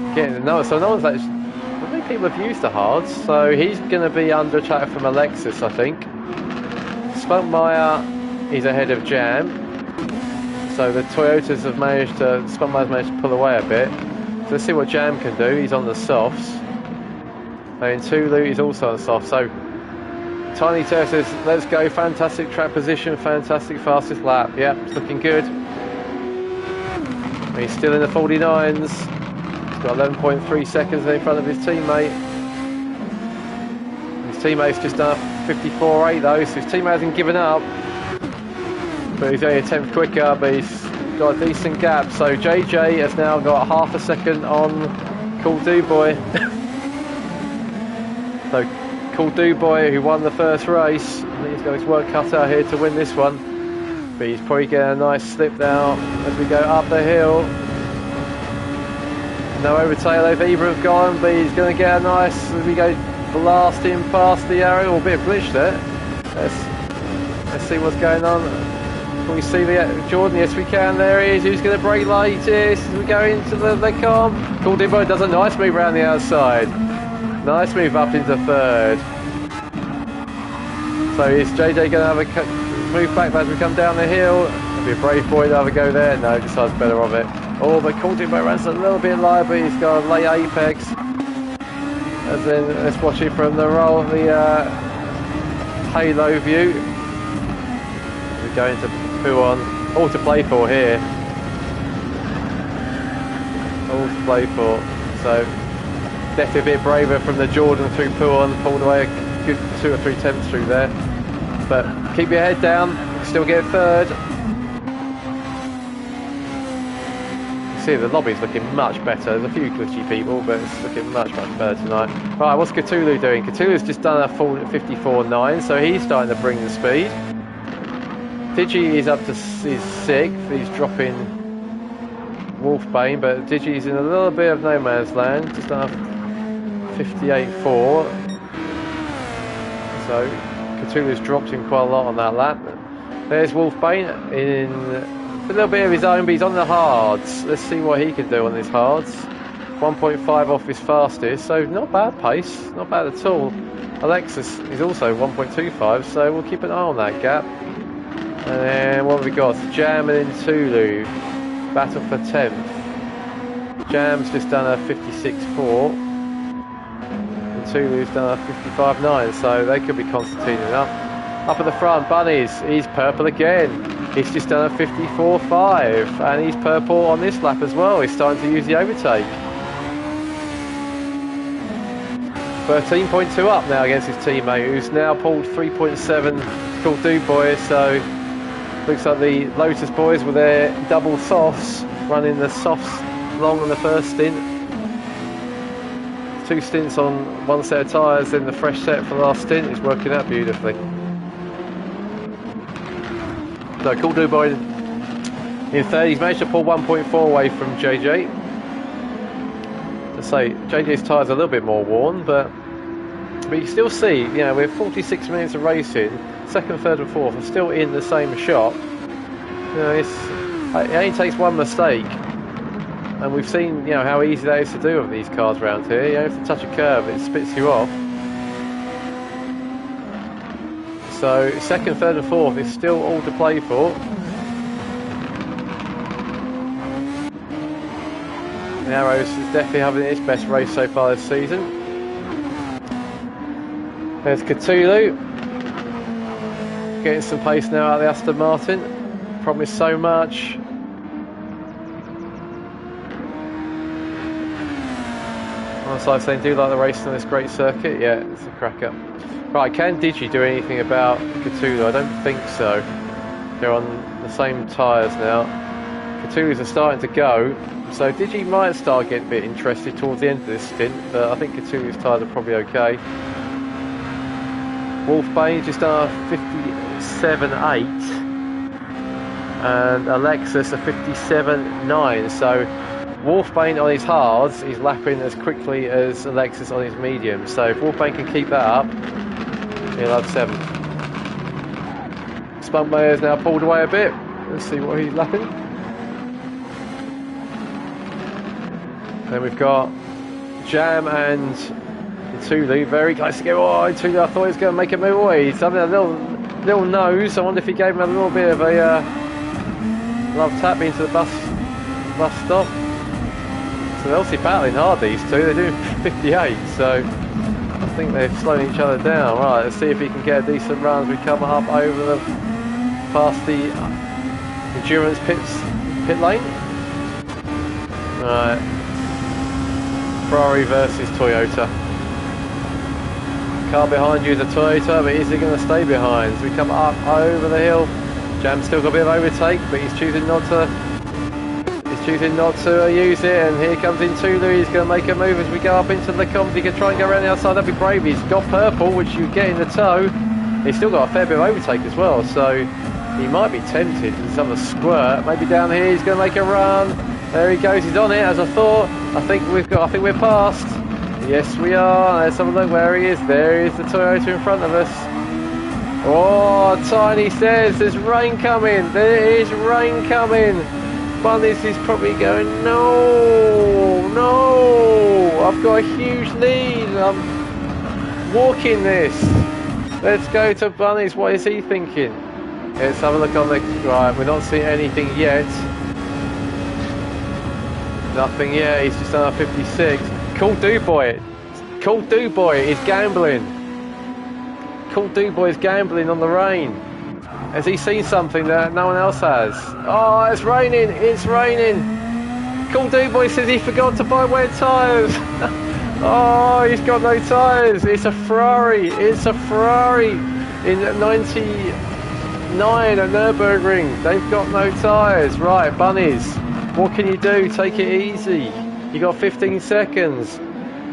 he's getting no one's actually. Not many people have used the hards, so he's going to be under attack from Alexis, I think. Spunkmeyer is ahead of Jam, so the Toyotas have managed to. Spunkmeyer's managed to pull away a bit. So let's see what Jam can do. He's on the softs. And Tulu is also on soft. So Tiny Turf says, let's go. Fantastic track position, fantastic fastest lap. Yeah, it's looking good. And he's still in the 49s. He's got 11.3 seconds in front of his teammate. His teammate's just done a 54.8 though, so his teammate hasn't given up. But he's only a 10th quicker, but he's got a decent gap. So JJ has now got half a second on Cool Dude Boy. So, Cool Dude Boy, who won the first race, I think he's got his work cut out here to win this one. But he's probably getting a nice slip now as we go up the hill. No overtail over either have gone, but he's going to get a nice, as we go blasting past the arrow, or a bit of glitch there. Let's see what's going on. Can we see the Jordan? Yes, we can. There he is. Who's going to brake latest as we go into the comp? Cool Dude Boy does a nice move around the outside. Nice move up into third. So is JJ going to have a move back as we come down the hill? It'll be a brave boy to have a go there. No, decides better of it. Oh, but Cool Dude Boy runs a little bit light, but he's got a late apex. As then, let's watch it from the halo view. We're going to Puon. All to play for here. All to play for. So. Definitely a bit braver from the Jordan through Puon, pulled away a good 2 or 3 tenths through there. But keep your head down, still get third. You see the lobby's looking much better. There's a few glitchy people, but it's looking much better tonight. Right, what's Cthulhu doing? Cthulhu's just done a full 54.9, so he's starting to bring the speed. Digi is up to his 6th, he's dropping Wolfbane, but Digi's in a little bit of no man's land, just done a 58.4. So Cthulhu's dropped him quite a lot on that lap. There's Wolfbane in a little bit of his own, but he's on the hards. Let's see what he can do on his hards. 1.5 off his fastest, so not bad pace, not bad at all. Alexis is also 1.25, so we'll keep an eye on that gap. And then what have we got? Jam and then Tulu. Battle for 10th. Jam's just done a 56.4. Tulu's done a 55.9, so they could be concertinaing up. Up at the front, Bunnies, he's purple again. He's just done a 54.5, and he's purple on this lap as well. He's starting to use the overtake. 13.2 up now against his teammate, who's now pulled 3.7 called Dude Boy, so looks like the Lotus boys with their double softs, running the softs long on the first stint. 2 stints on 1 set of tyres, then the fresh set for the last stint is working out beautifully. So Cool Dude Boy in third, he's managed to pull 1.4 away from JJ. To say, JJ's tyres are a little bit more worn, but you can still see, you know, with 46 minutes of racing, second, third and fourth are still in the same shot. You know, it only takes one mistake, and we've seen, you know, how easy that is to do with these cars around here. You have to touch a curve, it spits you off. So second, third and fourth is still all to play for. The Arrows is definitely having its best race so far this season. There's Cthulhu getting some pace now out of the Aston Martin. Promised so much. Honestly, I say, do like the racing on this great circuit. Yeah, it's a cracker. Right, can Digi do anything about Cthulhu? I don't think so. They're on the same tyres now. Cthulhu's are starting to go, so Digi might start getting a bit interested towards the end of this stint, but I think Cthulhu's tyres are probably okay. Wolfbane just done a 57.8 and Alexis a 57.9, so Wolfbane on his hards is lapping as quickly as Alexis on his medium, so if Wolfbane can keep that up, he'll have 7th. Spunkmayer's now pulled away a bit. Let's see what he's lapping. Then we've got Jam and Tulu very close together. Oh, Tulu, I thought he was going to make a move away. He's having a little nose. I wonder if he gave him a little bit of a love tap into the bus stop. So they're obviously battling hard, these two. They're doing 58, so I think they're slowing each other down. Right, let's see if he can get a decent run as we come up over past the endurance pit lane. Right, Ferrari versus Toyota. Car behind you is a Toyota, but is he going to stay behind? As we come up over the hill, Jam's still got a bit of overtake, but he's choosing not to. Use it, and here comes in Tulu. He's going to make a move as we go up into the comms. He can try and go around the outside. That'd be brave. He's got purple, which you get in the toe. He's still got a fair bit of overtake as well, so he might be tempted to have a squirt. Maybe down here he's going to make a run. There he goes. He's on it, as I thought. I think we're past. Yes, we are. Let's have a look where he is. There is the Toyota in front of us. Oh, Tiny says there's rain coming. There is rain coming. Bunnies is probably going, no, I've got a huge lead. I'm walking this. Let's go to Bunnies. What is he thinking? Let's have a look on the... Right, we're not seeing anything yet. Nothing yet. He's just done a 56. Cool Dude Boy is gambling. Cool Dude Boy is gambling on the rain. Has he seen something that no one else has? Oh, it's raining. Cool Dude Boy says he forgot to buy wet tyres. Oh, he's got no tyres. It's a Ferrari in 99 at Nürburgring. They've got no tyres. Right, Bunnies, what can you do? Take it easy. You got 15 seconds.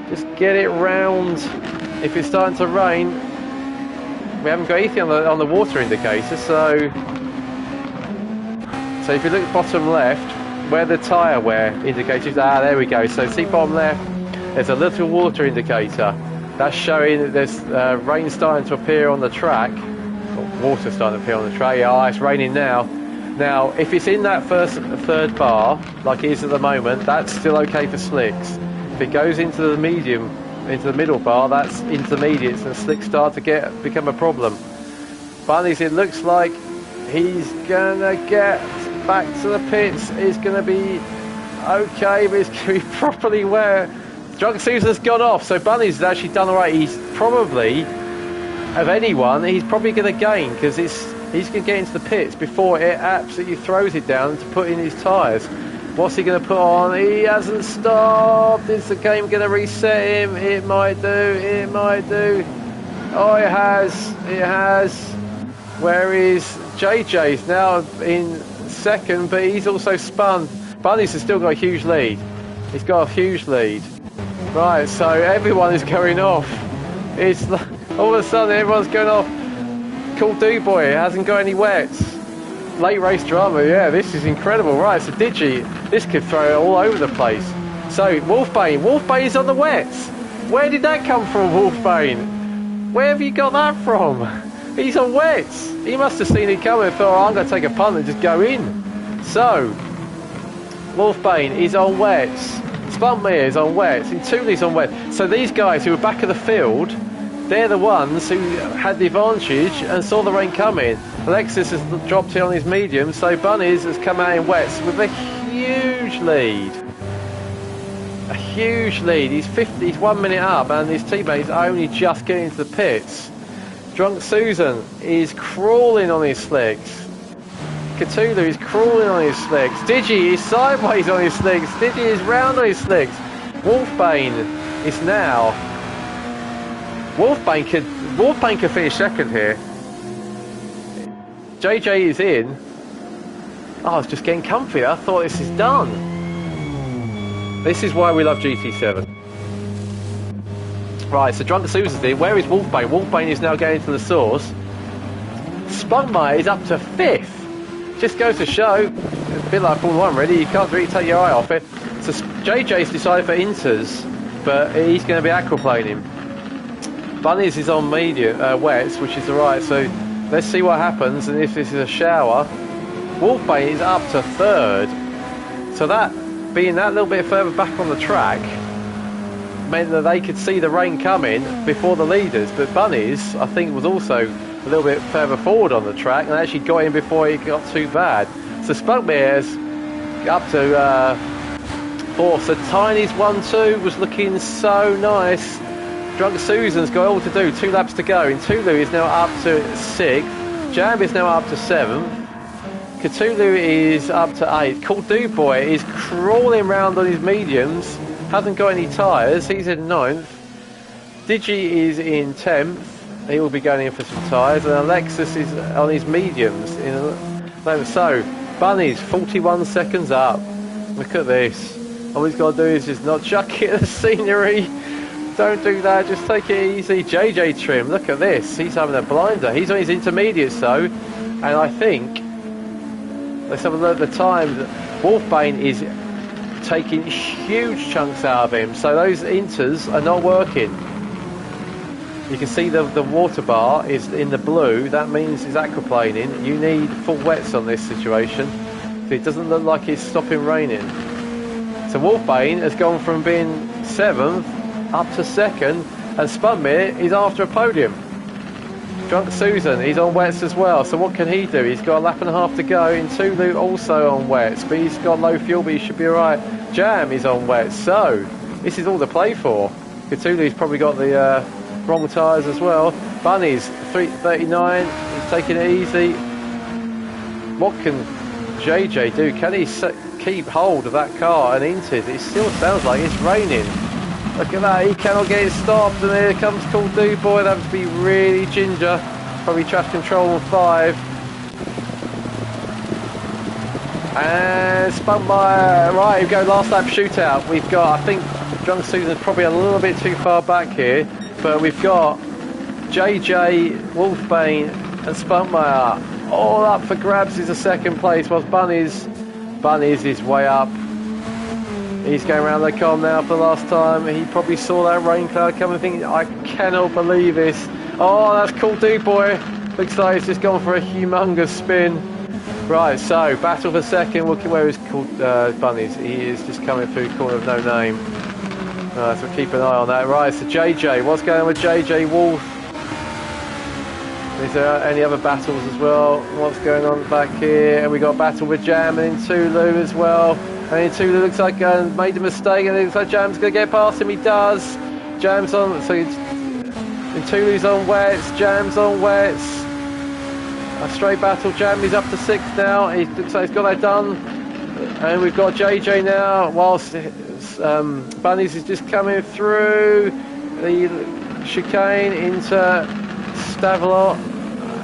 Just get it round. If it's starting to rain, we haven't got anything on the water indicator, so if you look bottom left, where the tyre wear indicator is, there we go. So see bottom left, there's a little water indicator. That's showing that there's rain starting to appear on the track, or water starting to appear on the track. Yeah, it's raining now. Now, if it's in that third bar, like it is at the moment, that's still okay for slicks. If it goes into the medium, into the middle bar, that's intermediates, and slicks start to become a problem. Bunnies, it looks like he's gonna get back to the pits. It's gonna be okay, but it's gonna be properly wet. Drunk Susan's gone off, so Bunnies has actually done alright. He's probably, of anyone, he's probably gonna gain, because he's gonna get into the pits before it absolutely throws it down to put in his tyres. What's he going to put on? He hasn't stopped. Is the game going to reset him? It might do. Oh, it has. Where is JJ's now in second, but he's also spun. Bunnies has still got a huge lead. He's got a huge lead. Right, so everyone is going off. It's all of a sudden everyone's going off. Cool Dude Boy hasn't got any wets. Late race drama, yeah, this is incredible. Right, so Digi, this could throw it all over the place. So Wolfbane's on the wets. Where did that come from, Wolfbane? Where have you got that from? He's on wets. He must have seen it coming and thought, oh, I'm going to take a punt and just go in. So, Wolfbane is on wets. Spuntmere is on wets. Intuli's on wets. So these guys who were back of the field, they're the ones who had the advantage and saw the rain coming. Alexis has dropped in on his medium, so Bunnies has come out in wets with a huge lead. A huge lead. He's 1 minute up and his teammates are only just getting into the pits. Drunk Susan is crawling on his slicks. Cthulhu is crawling on his slicks. Digi is sideways on his slicks. Digi is round on his slicks. Wolfbane is now... Wolfbane could finish second here. JJ is in. Oh, it's just getting comfy. I thought this is done. This is why we love GT7. Right, so Drunk Susan's in. Where is Wolfbane? Wolfbane is now going to the source. Spuntmire is up to 5th. Just goes to show, a bit like Formula 1 really, you can't really take your eye off it. So JJ's decided for Inters, but he's going to be aquaplaning. Bunnies is on medium, wets, which is alright, so let's see what happens, and if this is a shower. Wolfbane is up to 3rd. So that, being that little bit further back on the track, meant that they could see the rain coming before the leaders, but Bunnies, I think, was also a little bit further forward on the track and actually got in before it got too bad. So Spuntmere's up to 4th. So Tiny's 1-2 was looking so nice. Drunk Susan's got all to do, 2 laps to go. Intulu is now up to 6th. Jam is now up to 7th. Cthulhu is up to 8th. Cool Dude Boy is crawling around on his mediums. Hasn't got any tyres. He's in 9th. Digi is in 10th. He will be going in for some tyres. And Alexis is on his mediums. So, Bunny's 41 seconds up. Look at this. All he's got to do is just not chuck it at the scenery. Don't do that. Just take it easy. JJ Trim, look at this. He's having a blinder. He's on his intermediates though. And I think, let's have a look at the time. Wolfbane is taking huge chunks out of him, so those inters are not working. You can see the water bar is in the blue. That means it's aquaplaning. You need full wets on this situation. So it doesn't look like it's stopping raining. So Wolfbane has gone from being 7th up to 2nd, and Spuntmere is after a podium. Drunk Susan, he's on wets as well, so what can he do? He's got a lap and a half to go. Intulu also on wets, but he's got low fuel, but he should be alright. Jam is on wets, so this is all to play for. Cthulhu's probably got the wrong tyres as well. Bunny's 339, he's taking it easy. What can JJ do? Can he keep hold of that car and Inted? It still sounds like it's raining. Look at that, he cannot get it stopped, and here comes Cool Dude Boy. That would be really ginger. Probably trash control on 5. And Spuntmire, right, we go last lap shootout. We've got, I think Drunk Susan's probably a little bit too far back here, but we've got JJ, Wolfbane and Spuntmire all up for grabs is a 2nd place, whilst Bunnies is way up. He's going around the con now for the last time. He probably saw that rain cloud coming, thinking, I cannot believe this. Oh, that's Cool Dude Boy. Looks like he's just gone for a humongous spin. Right, so battle for 2nd. Look at where he's called Bunnies. He is just coming through corner of no name. Right, so keep an eye on that. Right, so JJ. What's going on with JJ Wolf? Is there any other battles as well? What's going on back here? And we got a battle with Jam and Intulu as well. And Intulu looks like made a mistake, and it looks like Jam's going to get past him. He does. Jam's on, so Intulu's on wets. Jam's on wets. A straight battle. Jam is up to 6th now. He looks like he's got that done. And we've got JJ now, whilst Bunnies is just coming through the chicane into Stavelot.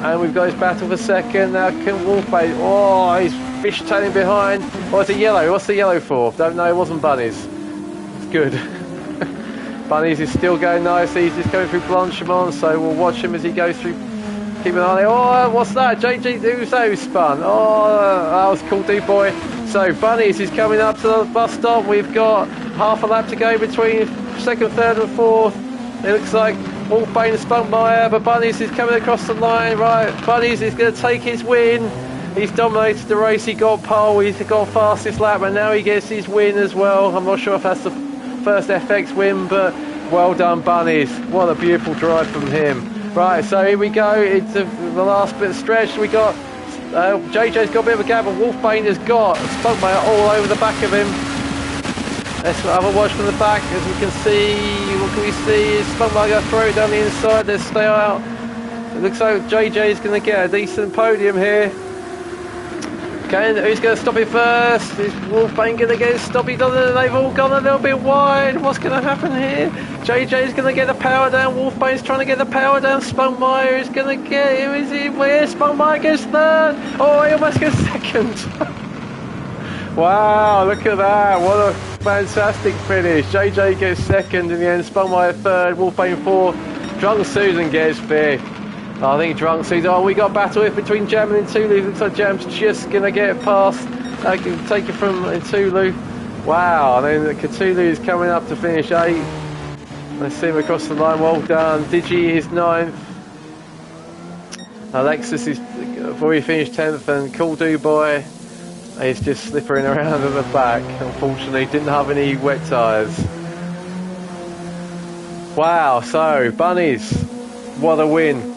And we've got his battle for 2nd. Now can Wolfbane, oh, he's fishtailing behind. Oh, it's a yellow. What's the yellow for? Don't know, it wasn't Bunnies. It's good. Bunnies is still going nicely. He's just going through Blanchimont, so we'll watch him as he goes through. Keep an eye on it. Oh, what's that? JJ Uzo spun. Oh, that was cool, dude boy. So Bunnies is coming up to the bus stop. We've got half a lap to go between second, third and fourth. It looks like Wolfbane and Spunkmeyer, but Bunnies is coming across the line. Right, Bunnies is going to take his win. He's dominated the race. He got pole. He's got fastest lap, and now he gets his win as well. I'm not sure if that's the first FX win, but well done, Bunnies. What a beautiful drive from him. Right, so here we go into the last bit of stretch. We got JJ's got a bit of a gap, but Wolfbane has got Spunkmeyer all over the back of him. Let's have a watch from the back. As we can see, what can we see? Spunkmeyer going to throw it down the inside. Let's stay out. It looks like JJ is going to get a decent podium here. Who's going to stop it first? Is Wolfbane going to get it stopped? They've all gone a little bit wide. What's going to happen here? JJ's going to get the power down. Wolfbane's trying to get the power down. Spunkmeyer is going to get him. Is he where? Spunkmeyer gets third. Oh, he almost gets second. Wow, look at that. What a fantastic finish. JJ gets second in the end. Spunkmeyer third. Wolfbane fourth. Drunk Susan gets fifth. I think Drunk sees, oh, we got a battle here between Jam and Tulu. Looks like Jam's just going to get it past. I can take it from Tulu. Wow, and then Cthulhu is coming up to finish 8th. Let's see him across the line. Well done. Digi is 9th. Alexis is already finished 10th, and Cool Do Boy is just slippering around at the back. Unfortunately, didn't have any wet tyres. Wow, so Bunnies, what a win.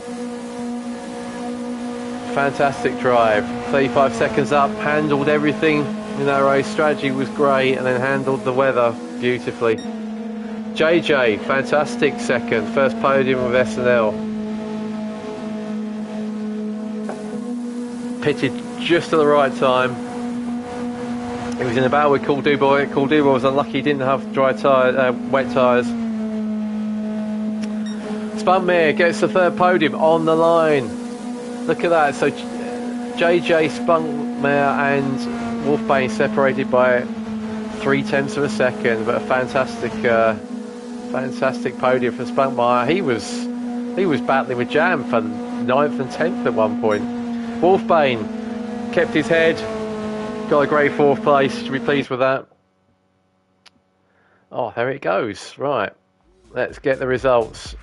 Fantastic drive, 35 seconds up, handled everything in that race. Strategy was great, and then handled the weather beautifully. JJ, fantastic second, first podium with SNL. Pitted just at the right time. He was in a battle with Cool Do Boy. Cool Do Boy was unlucky, he didn't have wet tyres. Spunkmeyer gets the third podium on the line. Look at that. So JJ, Spunkmeyer and Wolfbane separated by 0.3 of a second, but a fantastic podium for Spunkmeyer. He was battling with Jam for 9th and 10th at one point. Wolfbane kept his head, got a great 4th place. Should be pleased with that. Oh, there it goes. Right, let's get the results.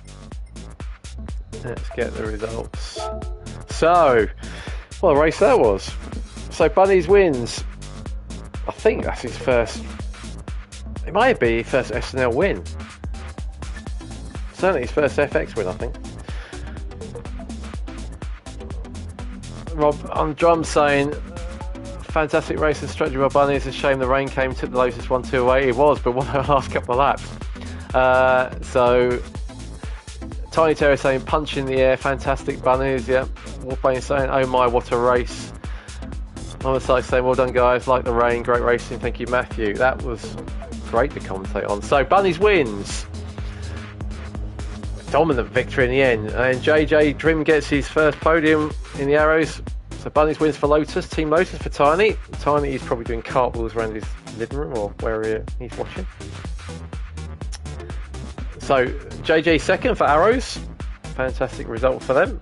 So, what a race that was. So Bunnies wins. I think that's his first. It might be his first SNL win. Certainly his first FX win, I think. Rob on drums saying, fantastic race and strategy by Bunnies. It's a shame the rain came, took the Lotus 1-2 away. It was, but what the last couple of laps. So Tiny Terror saying punch in the air, fantastic Bunnies. Yep. Wolfbane saying oh my, what a race. On the side saying well done guys, like the rain, great racing, thank you Matthew. That was great to commentate on. So Bunnies wins. Dominant victory in the end, and JJ Drim gets his first podium in the Arrows. So Bunnies wins for Lotus, Team Lotus for Tiny. Tiny is probably doing cartwheels around his living room or where he's watching. So JJ second for Arrows, fantastic result for them.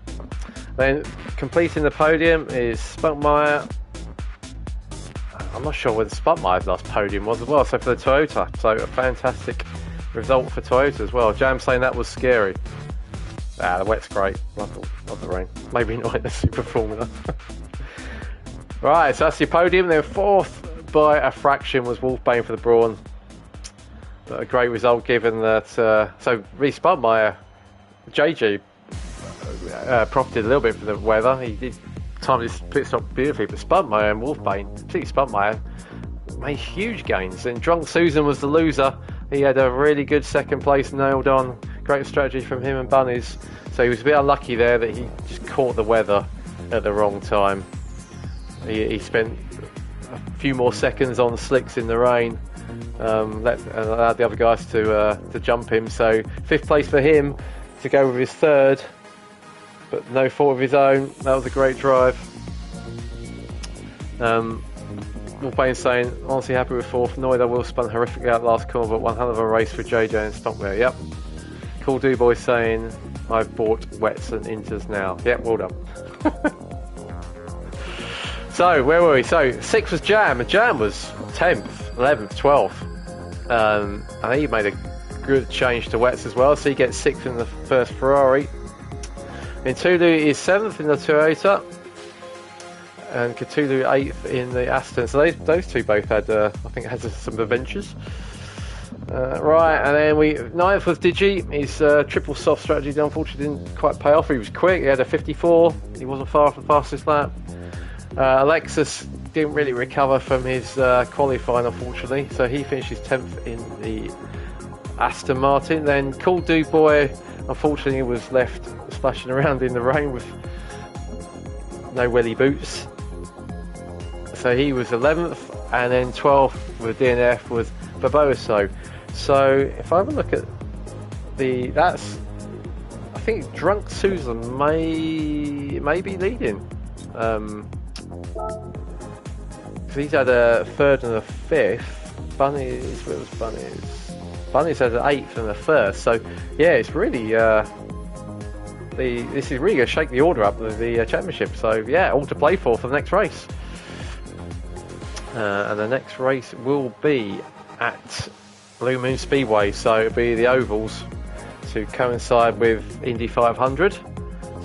Then completing the podium is Spunkmeyer. I'm not sure whether Spunkmeyer's last podium was as well, so for the Toyota. So a fantastic result for Toyota as well. Jam saying that was scary. The wet's great. Love the rain. Maybe not in the Super Formula. Right, so that's your podium. Then 4th by a fraction was Wolfbane for the Brawn. But a great result given that. So Reece Spunkmeyer, JG profited a little bit from the weather. He did time his pit stop beautifully, but Spunkmeyer and Wolfbane, particularly Spunkmeyer, made huge gains. And Drunk Susan was the loser. He had a really good second place nailed on. Great strategy from him and Bunnies. So he was a bit unlucky there that he just caught the weather at the wrong time. He spent a few more seconds on the slicks in the rain. Allowed the other guys to jump him. So 5th place for him to go with his 3rd, but no fault of his own. That was a great drive. Wolfbane saying, honestly happy with fourth. Annoyed I will spun horrifically out last corner, but one hell of a race for JJ and Stockware. Yep. Cool Do Boy saying, I've bought wets and inters now. Yep, well done. So, where were we? So, 6th was Jam, and Jam was 10th, 11th, 12th. And he made a good change to wets as well, so he gets 6th in the first Ferrari. In Tulu is 7th in the Toyota, and Cthulhu 8th in the Aston. So those two both had, I think, had some adventures. Right, and then 9th was Digi. His triple soft strategy unfortunately didn't quite pay off. He was quick, he had a 54, he wasn't far off the fastest lap. Alexis didn't really recover from his qualifying, unfortunately, so he finishes 10th in the Aston Martin. Then Cool Do Boy, unfortunately, was left splashing around in the rain with no welly boots. So he was 11th, and then 12th with DNF was Barboso. So if I have a look at I think Drunk Susan may be leading. He's had a 3rd and a 5th. Bunny's, where was Bunny's? Bunny's had an 8th and a 1st. So yeah, it's really this is really going to shake the order up of the championship. So yeah, all to play for the next race. And the next race will be at Blue Moon Speedway, so it'll be the ovals to coincide with Indy 500. So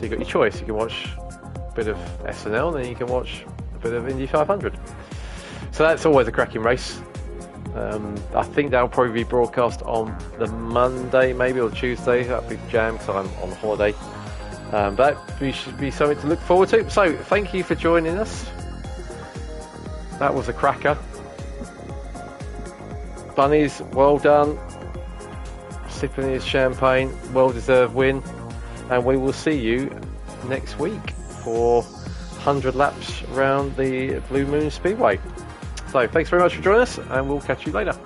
you've got your choice. You can watch a bit of SNL, and then you can watch a bit of Indy 500. So that's always a cracking race. I think that'll probably be broadcast on the Monday, maybe, or Tuesday. That'll be Jam, because I'm on holiday. But should be something to look forward to. So thank you for joining us. That was a cracker. Bunnies, well done. Sipping his champagne, well deserved win. And we will see you next week for 100 laps around the Blue Moon Speedway. So thanks very much for joining us, and we'll catch you later.